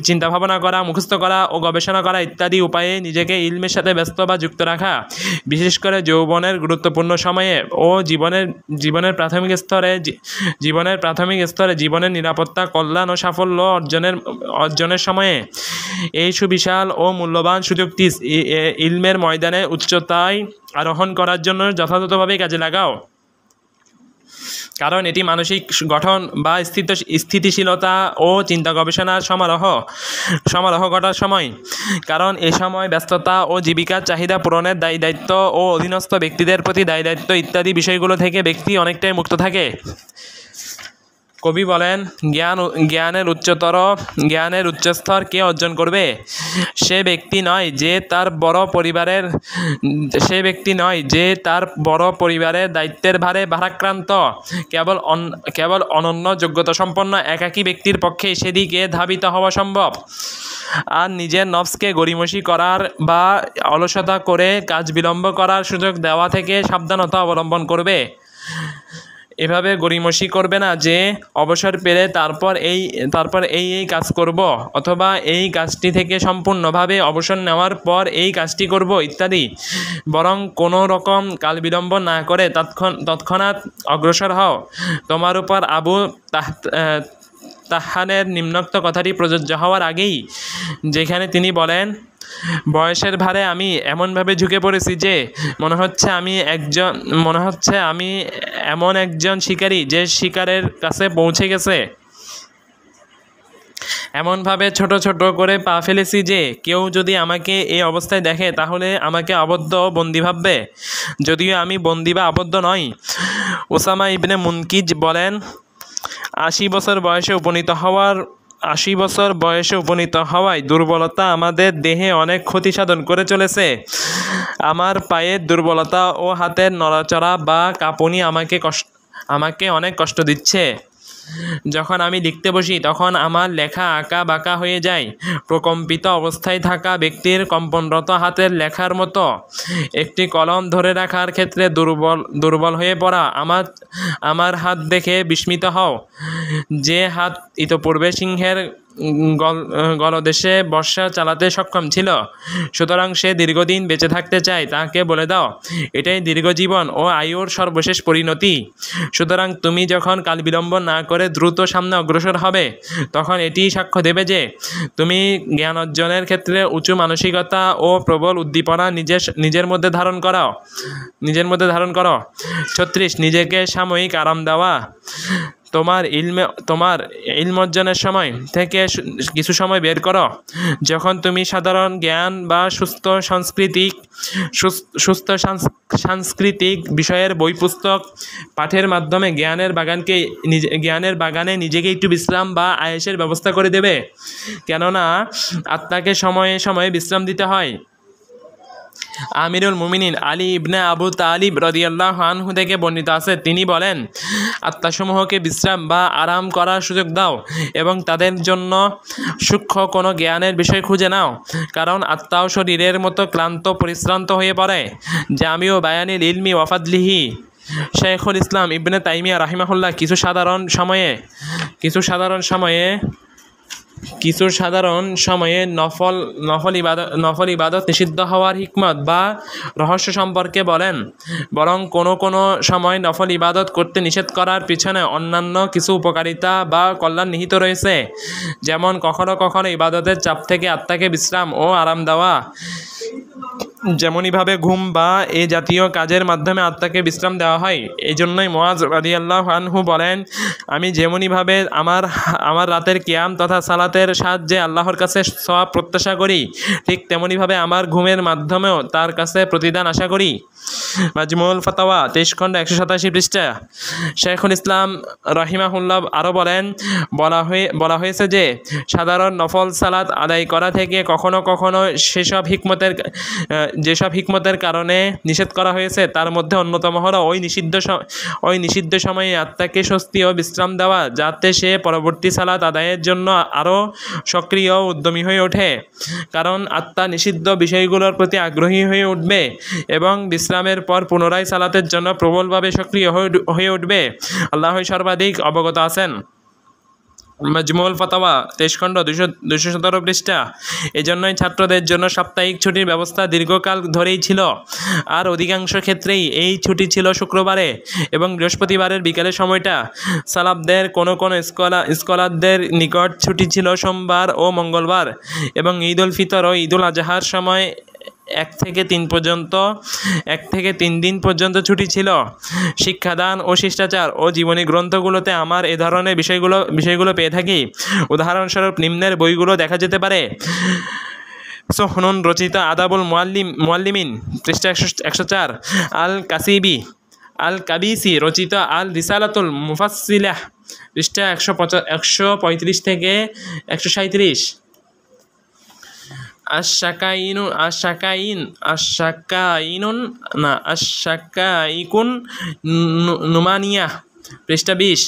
চিন্তা ভাবনা করা, মুখস্থ করা ও গবেষণা করা ইত্যাদি উপায়ে নিজেকে ইলমের সাথে ব্যস্ত বা যুক্ত রাখা। বিশেষ করে যৌবনের গুরুত্বপূর্ণ সময়ে ও জীবনের প্রাথমিক স্তরে জীবনের নিরাপত্তা, কল্যাণ ও সাফল্য অর্জনের সময়ে এই সুবিশাল ও মূল্যবান সুযোগটি ইলমের ময়দানে উচ্চতায় আরোহণ করার জন্য যথাযথভাবে কাজে লাগাও। কারণ এটি মানসিক গঠন বা স্থিতিশীলতা ও চিন্তা গবেষণার সমারোহ ঘটার সময়। কারণ এ সময় ব্যস্ততা ও জীবিকার চাহিদা পূরণের দায়িত্ব ও অধীনস্থ ব্যক্তিদের প্রতি দায়িত্ব ইত্যাদি বিষয়গুলো থেকে ব্যক্তি অনেকটাই মুক্ত থাকে। কবি বলেন, জ্ঞানের উচ্চস্তর কে অর্জন করবে? সে ব্যক্তি নয় যে তার বড় পরিবারের দায়িত্বের ভারে ভারাক্রান্ত। কেবল অনন্য যোগ্যতা সম্পন্ন একাকী ব্যক্তির পক্ষে সেদিকে ধাবিত হওয়া সম্ভব। আর নিজের নফসকে গড়িমসি করার বা অলসতা করে কাজ বিলম্ব করার সুযোগ দেওয়া থেকে সাবধানতা অবলম্বন করবে। এভাবে গড়িমসি করবে না যে অবসর পেলে তারপর এই কাজ করব, অথবা এই কাজটি থেকে সম্পূর্ণভাবে অবসর নেওয়ার পর এই কাজটি করব ইত্যাদি। বরং কোনো রকম কাল বিলম্ব না করে তৎক্ষণাৎ অগ্রসর হও। তোমার উপর আবু তাহানের নিম্নোক্ত কথাটি প্রযোজ্য হওয়ার আগেই, যেখানে তিনি বলেন, বয়সের ভারে আমি এমনভাবে ঝুঁকে পড়েছি যে মনে হচ্ছে আমি এমন একজন শিকারী যে শিকারের কাছে পৌঁছে গেছে। এমনভাবে ছোট ছোট করে পা ফেলেছি যে কেউ যদি আমাকে এই অবস্থায় দেখে তাহলে আমাকে আবদ্ধ ও বন্দী ভাববে, যদিও আমি বন্দী বা আবদ্ধ নই। ওসামা ইবনে মুনকিজ বলেন, 80 বছর বয়সে উপনীত হওয়ায় দুর্বলতা আমাদের দেহে অনেক ক্ষতি সাধন করে চলেছে। আমার পায়ের দুর্বলতা ও হাতের নড়াচড়া বা কাঁপুনি আমাকে অনেক কষ্ট দিচ্ছে। যখন আমি লিখতে বসি তখন আমার লেখা আঁকা বাঁকা হয়ে যায়। প্রকম্পিত অবস্থায় থাকা ব্যক্তির কম্পনরত হাতের লেখার মতো। একটি কলম ধরে রাখার ক্ষেত্রে দুর্বল হয়ে পড়া। আমার হাত দেখে বিস্মিত হও, যে হাত ইতপূর্বে সিংহের গলদেশে বর্ষা চালাতে সক্ষম ছিল। সুতরাং সে দীর্ঘদিন বেঁচে থাকতে চায়, তাকে বলে দাও এটাই দীর্ঘজীবন ও আয়ুর সর্বশেষ পরিণতি। সুতরাং তুমি যখন কাল বিলম্ব না করে দ্রুত সামনে অগ্রসর হবে, তখন এটিই সাক্ষ্য দেবে যে তুমি জ্ঞান অর্জনের ক্ষেত্রে উঁচু মানসিকতা ও প্রবল উদ্দীপনা নিজের মধ্যে ধারণ করো। 36. নিজেকে সাময়িক আরাম দেওয়া। তোমার ইলম অর্জনের সময় থেকে কিছু সময় বের করো, যখন তুমি সাধারণ জ্ঞান বা সুস্থ সাংস্কৃতিক বিষয়ের বই পুস্তক পাঠের মাধ্যমে জ্ঞানের বাগানে নিজেকে একটু বিশ্রাম বা আয়েশের ব্যবস্থা করে দেবে। কেননা আত্মাকে সময়ে সময়ে বিশ্রাম দিতে হয়। আমিরুল মুমিনিন আলী ইবনে আবু তালিব রাদিয়াল্লাহু আনহু থেকে বর্ণিত আছে, তিনি বলেন, আত্মাসমূহকে বিশ্রাম বা আরাম করার সুযোগ দাও এবং তাদের জন্য সূক্ষ্ম কোনো জ্ঞানের বিষয় খুঁজে নাও, কারণ আত্মাও শরীরের মতো ক্লান্ত পরিশ্রান্ত হয়ে পড়ে। জামিউ বায়ানিল ইলমি ওয়া ফাদলিহি। শাইখুল ইসলাম ইবনে তাইমিয়া রাহিমাহুল্লাহ কিছু সাধারণ সময়ে নফল ইবাদত নিষিদ্ধ হওয়ার হিকমত বা রহস্য সম্পর্কে বলেন, বরং কোনো সময় নফল ইবাদত করতে নিষেধ করার পিছনে অন্যান্য কিছু উপকারিতা বা কল্যাণ নিহিত রয়েছে। যেমন কখনো কখনো ইবাদতের চাপ থেকে আত্মাকে বিশ্রাম ও আরাম দেওয়া, যেমনইভাবে ঘুম বা এ জাতীয় কাজের মাধ্যমে আত্মাকে বিশ্রাম দেওয়া হয়। এই জন্যই মুআজ রাদিয়াল্লাহু আনহু বলেন, আমি যেমনইভাবে আমার রাতের কিয়াম তথা সালাতের সাহায্যে আল্লাহর কাছে সওয়াব প্রত্যাশা করি, ঠিক তেমনইভাবে আমার ঘুমের মাধ্যমেও তার কাছে প্রতিদান আশা করি। মাজমুউল ফাতাওয়া 23 খণ্ড 187 পৃষ্ঠা। শাইখুল ইসলাম রাহিমাহুল্লাহ আরও বলেন, বলা হয়েছে যে সাধারণ নফল সালাত আদায় করা থেকে কখনো কখনো যেসব হিকমতের কারণে নিষেধ করা হয়েছে তার মধ্যে অন্যতম হলো ওই নিষিদ্ধ সময়ে আত্মাকে স্বস্তি ও বিশ্রাম দেওয়া, যাতে সে পরবর্তী সালাত আদায়ের জন্য আরও সক্রিয় ও উদ্যমী হয়ে ওঠে। কারণ আত্মা নিষিদ্ধ বিষয়গুলোর প্রতি আগ্রহী হয়ে উঠবে এবং বিশ্রামের পর পুনরায় সালাতের জন্য প্রবলভাবে সক্রিয় হয়ে উঠবে। আল্লাহই সর্বাধিক অবগত আছেন। মাজমুউল ফাতাওয়া 23 খণ্ড 217 পৃষ্ঠা। এজন্যই ছাত্রদের জন্য সাপ্তাহিক ছুটির ব্যবস্থা দীর্ঘকাল ধরেই ছিল, আর অধিকাংশ ক্ষেত্রেই এই ছুটি ছিল শুক্রবারে এবং বৃহস্পতিবারের বিকালের সময়টা। সালাফদের কোনো স্কলারদের নিকট ছুটি ছিল সোমবার ও মঙ্গলবার, এবং ঈদ উল ফিতর ও ঈদ উল আজহার সময় 1 থেকে 3 দিন পর্যন্ত ছুটি ছিল। শিক্ষাদান ও শিষ্টাচার ও জীবনী গ্রন্থগুলোতে আমরা এ ধরনের বিষয়গুলো পেয়ে থাকি। উদাহরণস্বরূপ নিম্নের বইগুলো দেখা যেতে পারে: সোহনুন রচিত আদাবুল মুআল্লিমিন পৃষ্ঠা 104, আল কাবিসি রচিত আল রিসালাতুল মুফাসসিলাহ পৃষ্ঠা 135 থেকে 137। আশাকাইকুন নুমানিয়া পৃষ্ঠা 20।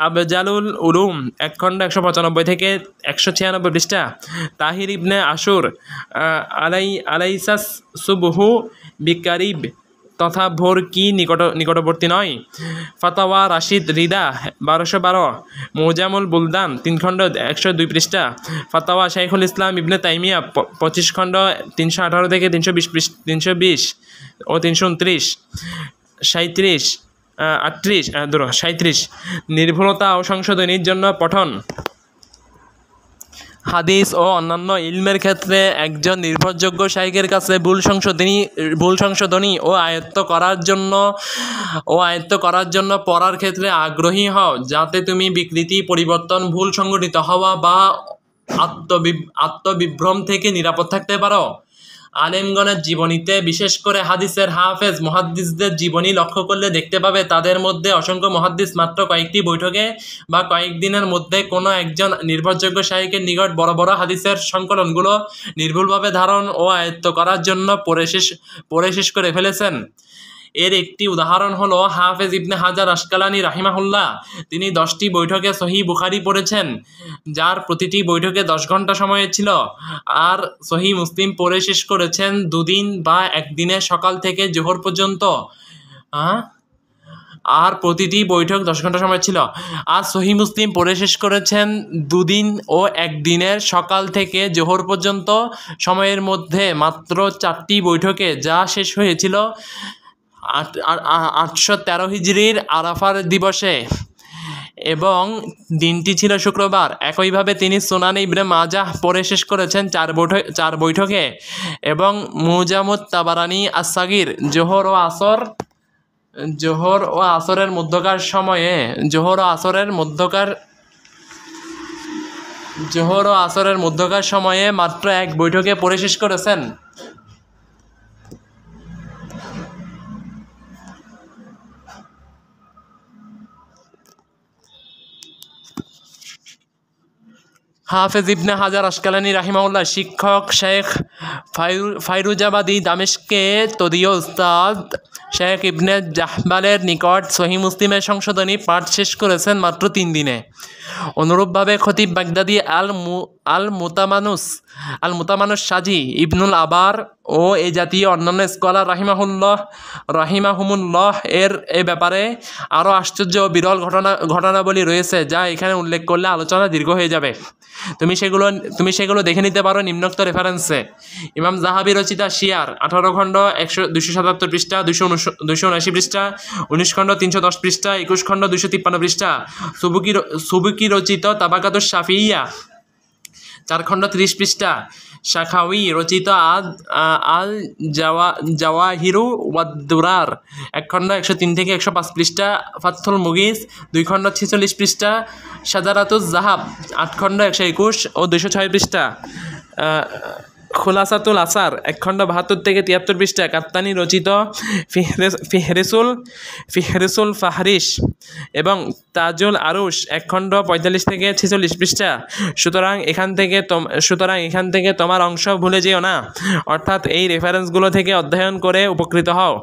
আবজালুল উলুম 1 খণ্ড 195 থেকে 196 পৃষ্ঠা। তাহির ইবনে আশুর আলাইসাস সুবহু বিকারিব তথা ভোর কি নিকটবর্তী নয়। ফাতাওয়া রাশিদ রিদা 1212। মুজামুল বুলদান 3 খণ্ড 102 পৃষ্ঠা। ফাতাওয়া শাইখুল ইসলাম ইবনে তাইমিয়া 25 খণ্ড 318 থেকে 320 ও 329। 37 নির্ভুলতা ও সংশোধনীর জন্য পঠন। হাদিস ও অন্যান্য ইলমের ক্ষেত্রে একজন নির্ভরযোগ্য শাইখের কাছে ভুল সংশোধনী ও আয়ত্ত করার জন্য পড়ার ক্ষেত্রে আগ্রহী হও, যাতে তুমি বিকৃতি, পরিবর্তন, ভুল সংগঠিত হওয়া বা আত্মবিভ্রম থেকে নিরাপদ থাকতে পারো। আলেমগণের জীবনীতে, বিশেষ করে হাদিসের হাফেজ মুহাদ্দিসদের জীবনী লক্ষ্য করলে দেখতে পাবে তাদের মধ্যে অসংখ্য মুহাদ্দিস মাত্র কয়েকটি বৈঠকে বা কয়েকদিনের মধ্যে কোনো একজন নির্ভরযোগ্য শাইখের নিকট বড় বড় হাদিসের সংকলনগুলো নির্ভুলভাবে ধারণ ও আয়ত্ত করার জন্য পড়ে শেষ করে ফেলেছেন। এর একটি উদাহরণ হলো হাফেজ ইবনে হাজার আসকালানি রাহিমাহুল্লাহ। তিনি 10টি বৈঠকে সহিহ বুখারী পড়েছেন, যার প্রতিটি বৈঠকে 10 ঘন্টা সময় ছিল, আর সহিহ মুসলিম পড়ে শেষ করেছেন 2 দিন বা 1 দিনের সকাল থেকে জোহর পর্যন্ত। আর প্রতিটি বৈঠক 10 ঘন্টা সময় ছিল। আর সহিহ মুসলিম পড়ে শেষ করেছেন 2 দিন ও 1 দিনের সকাল থেকে জোহর পর্যন্ত সময়ের মধ্যে মাত্র 4টি বৈঠকে, যা শেষ হয়েছিল 813 হিজরির আরাফার দিবসে এবং দিনটি ছিল শুক্রবার। একইভাবে তিনি সুনান ইবনে মাজাহ পড়ে শেষ করেছেন 4 বৈঠকে এবং মুজামুত তাবারানি আস-সাগীর জোহর ও আসরের মধ্যকার সময়ে মাত্র 1 বৈঠকে পড়ে শেষ করেছেন। হাফেজ ইবনে হাজার আসকালানি রাহিমাহুল্লাহ শিক্ষক শেখ ফাইরুজাবাদী দামেস্কে তদীয় উস্তাদ শেখ ইবনে জাহবালের নিকট সহিহ মুসলিমের সংশোধনী পাঠ শেষ করেছেন মাত্র 3 দিনে। অনুরূপভাবে খতিব বাগদাদি আল মুতামানুস সাজি, ইবনুল আবার ও এই জাতীয় অন্যান্য স্কলার রাহিমাহুমুল্লাহ এ ব্যাপারে আরও আশ্চর্য ও বিরল ঘটনাবলী রয়েছে, যা এখানে উল্লেখ করলে আলোচনা দীর্ঘ হয়ে যাবে। তুমি সেগুলো দেখে নিতে পারো নিম্নোক্ত রেফারেন্সে। ইমাম জাহাবি রচিতা শিয়ার 18 খণ্ড 277 পৃষ্ঠা, 279 পৃষ্ঠা, 19 খণ্ড 310 পৃষ্ঠা, 21 খণ্ড 253 পৃষ্ঠা। সুবুকি রচিত তাবাকাতুশ শাফিইয়া 4 খণ্ড 30 পৃষ্ঠা। শাখাওয়ি রচিত আল জাওয়াহিরু ওয়াদ দুরার 1 খণ্ড 103 থেকে 105 পৃষ্ঠা। ফাতহুল মুগিস 2 খণ্ড 46 পৃষ্ঠা। শাজারাতুজ জাহাব 8 খণ্ড 121 ও 206 পৃষ্ঠা। খুলাসাতুল আসার 1 খণ্ড 72 থেকে 73 পৃষ্ঠা। কাত্তানি রচিত ফিহরিসুল ফাহরিস এবং তাজুল আরুশ 1 খণ্ড 45 থেকে 46 পৃষ্ঠা। সুতরাং এখান থেকে তোমার অংশ ভুলে যেও না, অর্থাৎ এই রেফারেন্সগুলো থেকে অধ্যয়ন করে উপকৃত হও।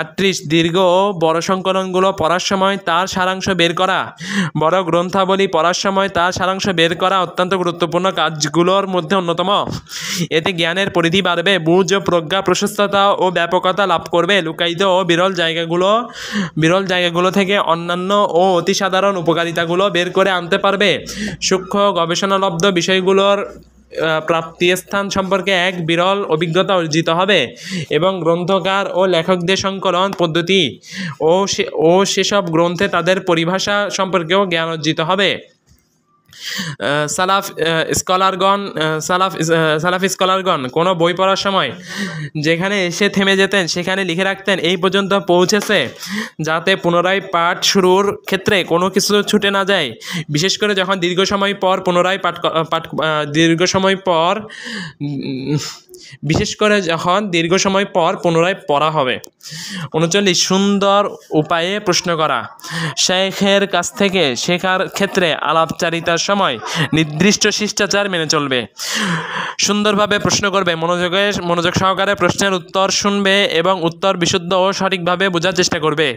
38 দীর্ঘ ও বড় সংকলনগুলো পড়ার সময় তার সারাংশ বের করা। বড় গ্রন্থাবলী পড়ার সময় তার সারাংশ বের করা অত্যন্ত গুরুত্বপূর্ণ কাজগুলোর মধ্যে অন্যতম। এতে জ্ঞানের পরিধি বাড়বে, বুঝ ও প্রজ্ঞা প্রশস্ততা ও ব্যাপকতা লাভ করবে। লুকায়িত ও বিরল জায়গাগুলো থেকে অন্যান্য ও অতি সাধারণ উপকারিতাগুলো বের করে আনতে পারবে। সূক্ষ্ম গবেষণালব্ধ বিষয়গুলোর প্রাপ্তিস্থান সম্পর্কে এক বিরল অভিজ্ঞতা অর্জিত হবে এবং গ্রন্থকার ও লেখকদের সংকলন পদ্ধতি ও সেসব গ্রন্থে তাদের পরিভাষা সম্পর্কেও জ্ঞান অর্জিত হবে। সালাফি স্কলারগণ কোনো বই পড়ার সময় যেখানে এসে থেমে যেতেন সেখানে লিখে রাখতেন এই পর্যন্ত পৌঁছেছে, যাতে পুনরায় পাঠ শুরুর ক্ষেত্রে কোনো কিছু ছুটে না যায়। বিশেষ করে যখন দীর্ঘ সময় পর বিশেষ করে যখন দীর্ঘ সময় পর পুনরায় পড়া হবে। 39 সুন্দর উপায়ে প্রশ্ন করা। শেখের কাছ থেকে শেখার ক্ষেত্রে আলাপচারিতার সময় নির্দিষ্ট শিষ্টাচার মেনে চলবে। সুন্দরভাবে প্রশ্ন করবে, মনোযোগ সহকারে প্রশ্নের উত্তর শুনবে এবং উত্তর বিশুদ্ধ ও সঠিকভাবে বোঝার চেষ্টা করবে।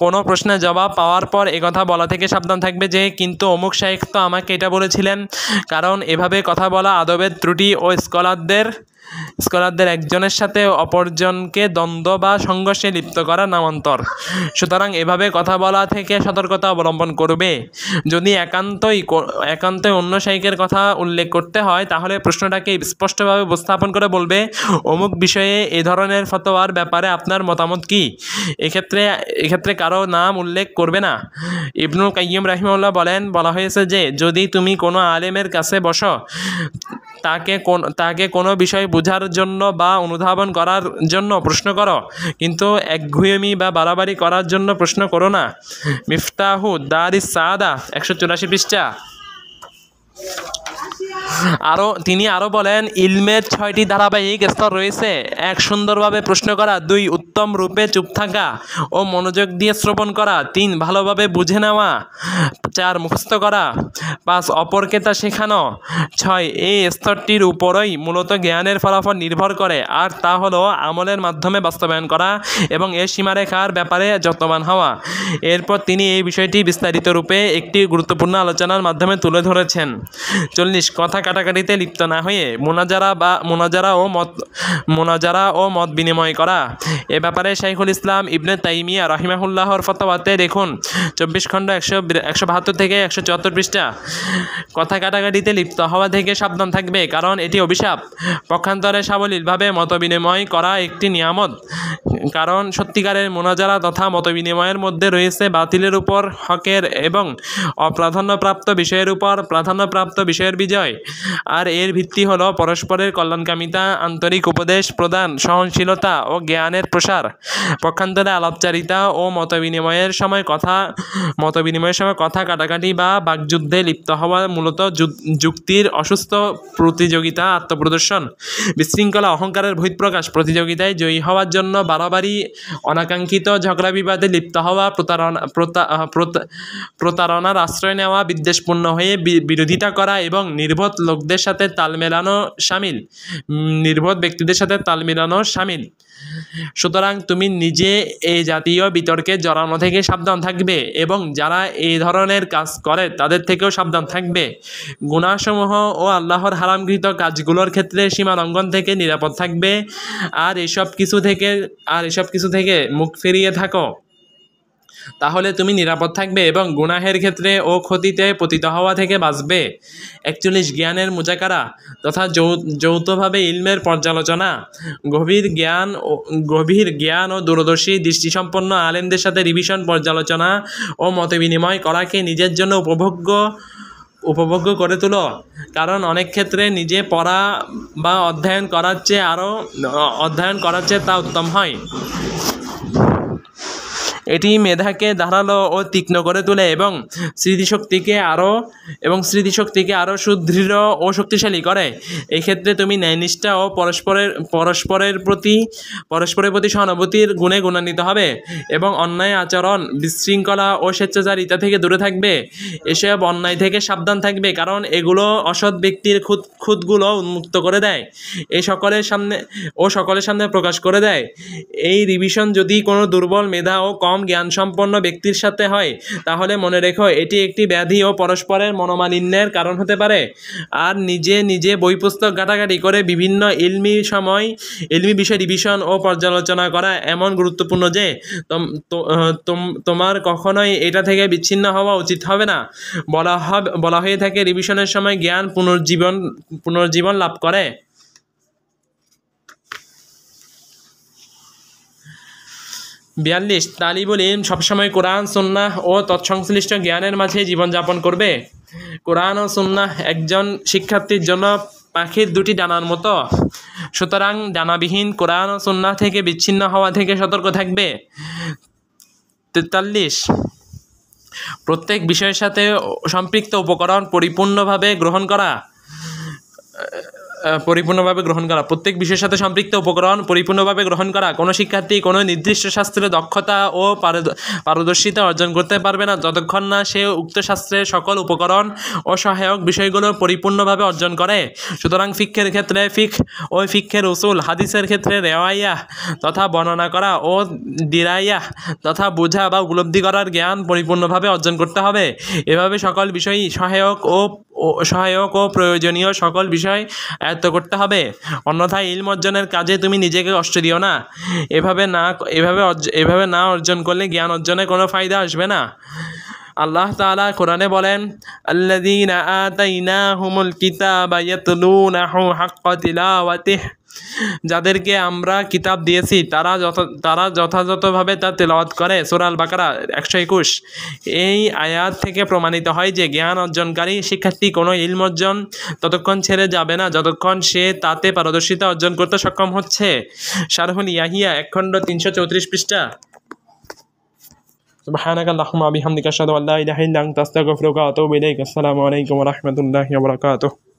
কোনো প্রশ্নের জবাব পাওয়ার পর একথা বলা থেকে সাবধান থাকবে যে কিন্তু অমুক শেখ তো আমাকে এটা বলেছিলেন, কারণ এভাবে কথা বলা আদবের ত্রুটি ও স্কলারদের একজনের সাথে অপরজনকে দ্বন্দ্ব বা সংঘর্ষে লিপ্ত করা নামান্তর। সুতরাং এভাবে কথা বলা থেকে সতর্কতা অবলম্বন করবে। যদি একান্তই অন্য শাইখের কথা উল্লেখ করতে হয় তাহলে প্রশ্নটাকে স্পষ্টভাবে উপস্থাপন করে বলবে, অমুক বিষয়ে এ ধরনের ফতোয়ার ব্যাপারে আপনার মতামত কি? এক্ষেত্রে কারো নাম উল্লেখ করবে না। ইবনুল কাইয়্যিম রাহিমাহুল্লাহ বলা হয়েছে যে যদি তুমি কোনো আলেমের কাছে বসো, তাকে কোনো বিষয় বোঝার জন্য বা অনুধাবন করার জন্য প্রশ্ন করো, কিন্তু একঘেয়েমি বা বাড়াবাড়ি করার জন্য প্রশ্ন করো না। মিফতাহু দারিস সাআদা 184 পৃষ্ঠা। তিনি আরও বলেন, ইলমের 6টি ধারাবাহিক স্তর রয়েছে। 1 সুন্দরভাবে প্রশ্ন করা, 2 উত্তম রূপে চুপ থাকা ও মনোযোগ দিয়ে শ্রবণ করা, 3 ভালোভাবে বুঝে নেওয়া, 4 মুখস্থ করা, 5 অপরকে তা শেখানো, 6 এই স্তরটির উপরই মূলত জ্ঞানের ফলাফল নির্ভর করে, আর তা হলো আমলের মাধ্যমে বাস্তবায়ন করা এবং এর সীমারেখার ব্যাপারে যত্নবান হওয়া। এরপর তিনি এই বিষয়টি বিস্তারিত রূপে একটি গুরুত্বপূর্ণ আলোচনার মাধ্যমে তুলে ধরেছেন। 40 কথা কাটাকাটিতে লিপ্ত না হয়ে মোনাজারা ও মত বিনিময় করা। এ ব্যাপারে শাইখুল ইসলাম ইবনে তাইমিয়া রাহিমাহুল্লাহর ফতোয়াতে দেখুন 24 খণ্ড 172 থেকে 174 পৃষ্ঠা। কথা কাটাকাটিতে লিপ্ত হওয়া থেকে সাবধান থাকবে, কারণ এটি অভিশাপ। পক্ষান্তরে সাবলীলভাবে মত বিনিময় করা একটি নিয়ামত, কারণ সত্যিকারের মোনাজারা তথা মত বিনিময়ের মধ্যে রয়েছে বাতিলের উপর হকের এবং অপ্রাধান্যপ্রাপ্ত বিষয়ের উপর প্রাধান্যপ্রাপ্ত বিষয়ের বিজয়। আর এর ভিত্তি হলো পরস্পরের কল্যাণকামিতা, আন্তরিক উপদেশ প্রদান, সহনশীলতা ও জ্ঞানের প্রসার। পক্ষান্তরে আলাপচারিতা ও মত বিনিময়ের সময় কথা কাটাকাটি বা বাকযুদ্ধে লিপ্ত হওয়া মূলত যুক্তির অসুস্থ প্রতিযোগিতা, আত্মপ্রদর্শন, বিশৃঙ্খলা, অহংকারের বহিঃপ্রকাশ। প্রতিযোগিতায় জয়ী হওয়ার জন্য বাড়াবাড়ি, অনাকাঙ্ক্ষিত ঝগড়া বিবাদে লিপ্ত হওয়া, প্রতারণার আশ্রয় নেওয়া, বিদ্বেষপূর্ণ হয়ে বিরোধিতা করা এবং নির্বোধ ব্যক্তিদের সাথে তাল মেলানো শামিল। সুতরাং তুমি নিজে এই জাতীয় বিতর্কে জড়ানো থেকে সাবধান থাকবে এবং যারা এই ধরনের কাজ করে তাদের থেকেও সাবধান থাকবে। গুনাহসমূহ ও আল্লাহর হারামকৃত কাজগুলোর ক্ষেত্রে সীমা লঙ্ঘন থেকে নিরাপদ থাকবে আর এসব কিছু থেকে মুখ ফিরিয়ে থাকো, তাহলে তুমি নিরাপদ থাকবে এবং গুনাহের ক্ষেত্রে ও ক্ষতিতে পতিত হওয়া থেকে বাঁচবে। 41 জ্ঞানের মুজাকারা তথা যৌথভাবে ইলমের পর্যালোচনা। গভীর জ্ঞান ও দূরদর্শী দৃষ্টিসম্পন্ন আলেমদের সাথে রিভিশন, পর্যালোচনা ও মতবিনিময় করাকে নিজের জন্য উপভোগ্য করে তোলো, কারণ অনেক ক্ষেত্রে নিজে পড়া বা অধ্যয়ন করার চেয়ে তা উত্তম হয়। এটি মেধাকে ধারালো ও তীক্ষ্ণ করে তোলে এবং স্মৃতিশক্তিকে আরও সুদৃঢ় ও শক্তিশালী করে। এই ক্ষেত্রে তুমি ন্যায়নিষ্ঠা ও পরস্পরের প্রতি সহানুভূতির গুণে গুণান্বিত হবে এবং অন্যায় আচরণ, বিশৃঙ্খলা ও স্বেচ্ছাচারিতা থেকে দূরে থাকবে। এসব অন্যায় থেকে সাবধান থাকবে, কারণ এগুলো অসৎ ব্যক্তির খুঁতগুলো উন্মুক্ত করে দেয় সকলের সামনে প্রকাশ করে দেয়। এই রিভিশন যদি কোনো দুর্বল মেধা ও কম জ্ঞানসম্পন্ন ব্যক্তির সাথে হয় তাহলে মনে রেখো এটি একটি ব্যাধি ও পরস্পরের মনোমালিন্যের কারণ হতে পারে। আর নিজে বই পুস্তক ঘাটাঘাটি করে বিভিন্ন ইলমি বিষয় রিভিশন ও পর্যালোচনা করা এমন গুরুত্বপূর্ণ যে তোমার কখনোই এটা থেকে বিচ্ছিন্ন হওয়া উচিত হবে না। বলা হয়ে থাকে রিভিশনের সময় জ্ঞান পুনর্জীবন লাভ করে। তালিবুল ইলম সবসময় কোরআন, সুন্নাহ ও তৎসংশ্লিষ্ট জ্ঞানের মাঝে জীবনযাপন করবে। কোরআন ও সুন্নাহ একজন শিক্ষার্থীর জন্য পাখির 2টি ডানার মতো, সুতরাং ডানাবিহীন কোরআন ও সুন্নাহ থেকে বিচ্ছিন্ন হওয়া থেকে সতর্ক থাকবে। 43 প্রত্যেক বিষয়ের সাথে সম্পৃক্ত উপকরণ পরিপূর্ণভাবে গ্রহণ করা। পরিপূর্ণভাবে গ্রহণ করা, প্রত্যেক বিষয়ের সাথে সম্পৃক্ত উপকরণ পরিপূর্ণভাবে গ্রহণ করা। কোনো শিক্ষার্থী কোনো নির্দিষ্ট শাস্ত্রে দক্ষতা ও পারদর্শিতা অর্জন করতে পারবে না যতক্ষণ না সে উক্ত শাস্ত্রের সকল উপকরণ ও সহায়ক বিষয়গুলো পরিপূর্ণভাবে অর্জন করে। সুতরাং ফিকহের ক্ষেত্রে ফিকহের উসুল, হাদিসের ক্ষেত্রে রেওয়াইয়া তথা বর্ণনা করা ও দিরাইয়া তথা বোঝা বা উপলব্ধি করার জ্ঞান পরিপূর্ণভাবে অর্জন করতে হবে। এভাবে সকল বিষয়ই সহায়ক ও প্রয়োজনীয় সকল বিষয় আয়ত্ত করতে হবে, অন্যথায় ইলম অর্জনের কাজে তুমি নিজেকে কষ্ট দিও না। এভাবে না অর্জন করলে জ্ঞান অর্জনে কোনো ফায়দা আসবে না। আল্লাহ তাআলা কোরআনে বলেন, আল্লাযীনা আতাইনাহুমুল কিতাবা ইয়াতলুনাহু হাক্কা তিলাওয়াতিহি, যাদেরকে আমরা কিতাব দিয়েছি তারা যথাযথভাবে তা তেলাওয়াত করে। সূরা আল বাকারা 121। এই আয়াত থেকে প্রমাণিত হয় যে জ্ঞান অর্জনকারী শিক্ষার্থী কোনো ইলম অর্জন ততক্ষণ ছেড়ে যাবে না যতক্ষণ সে তাতে পারদর্শিতা অর্জন করতে সক্ষম হচ্ছে। শারহুল ইয়াহিয়া 1 খণ্ড 334 পৃষ্ঠা। সুবহানাকা আল্লাহুম্মা ওয়া বিহামদিকা আশহাদু আল্লা ইলাহা ইল্লা আনতা আস্তাগফিরুকা ওয়া আতুবু ইলাইক। আসসালামু আলাইকুম ওয়া রাহমাতুল্লাহি ওয়া বারাকাতুহু।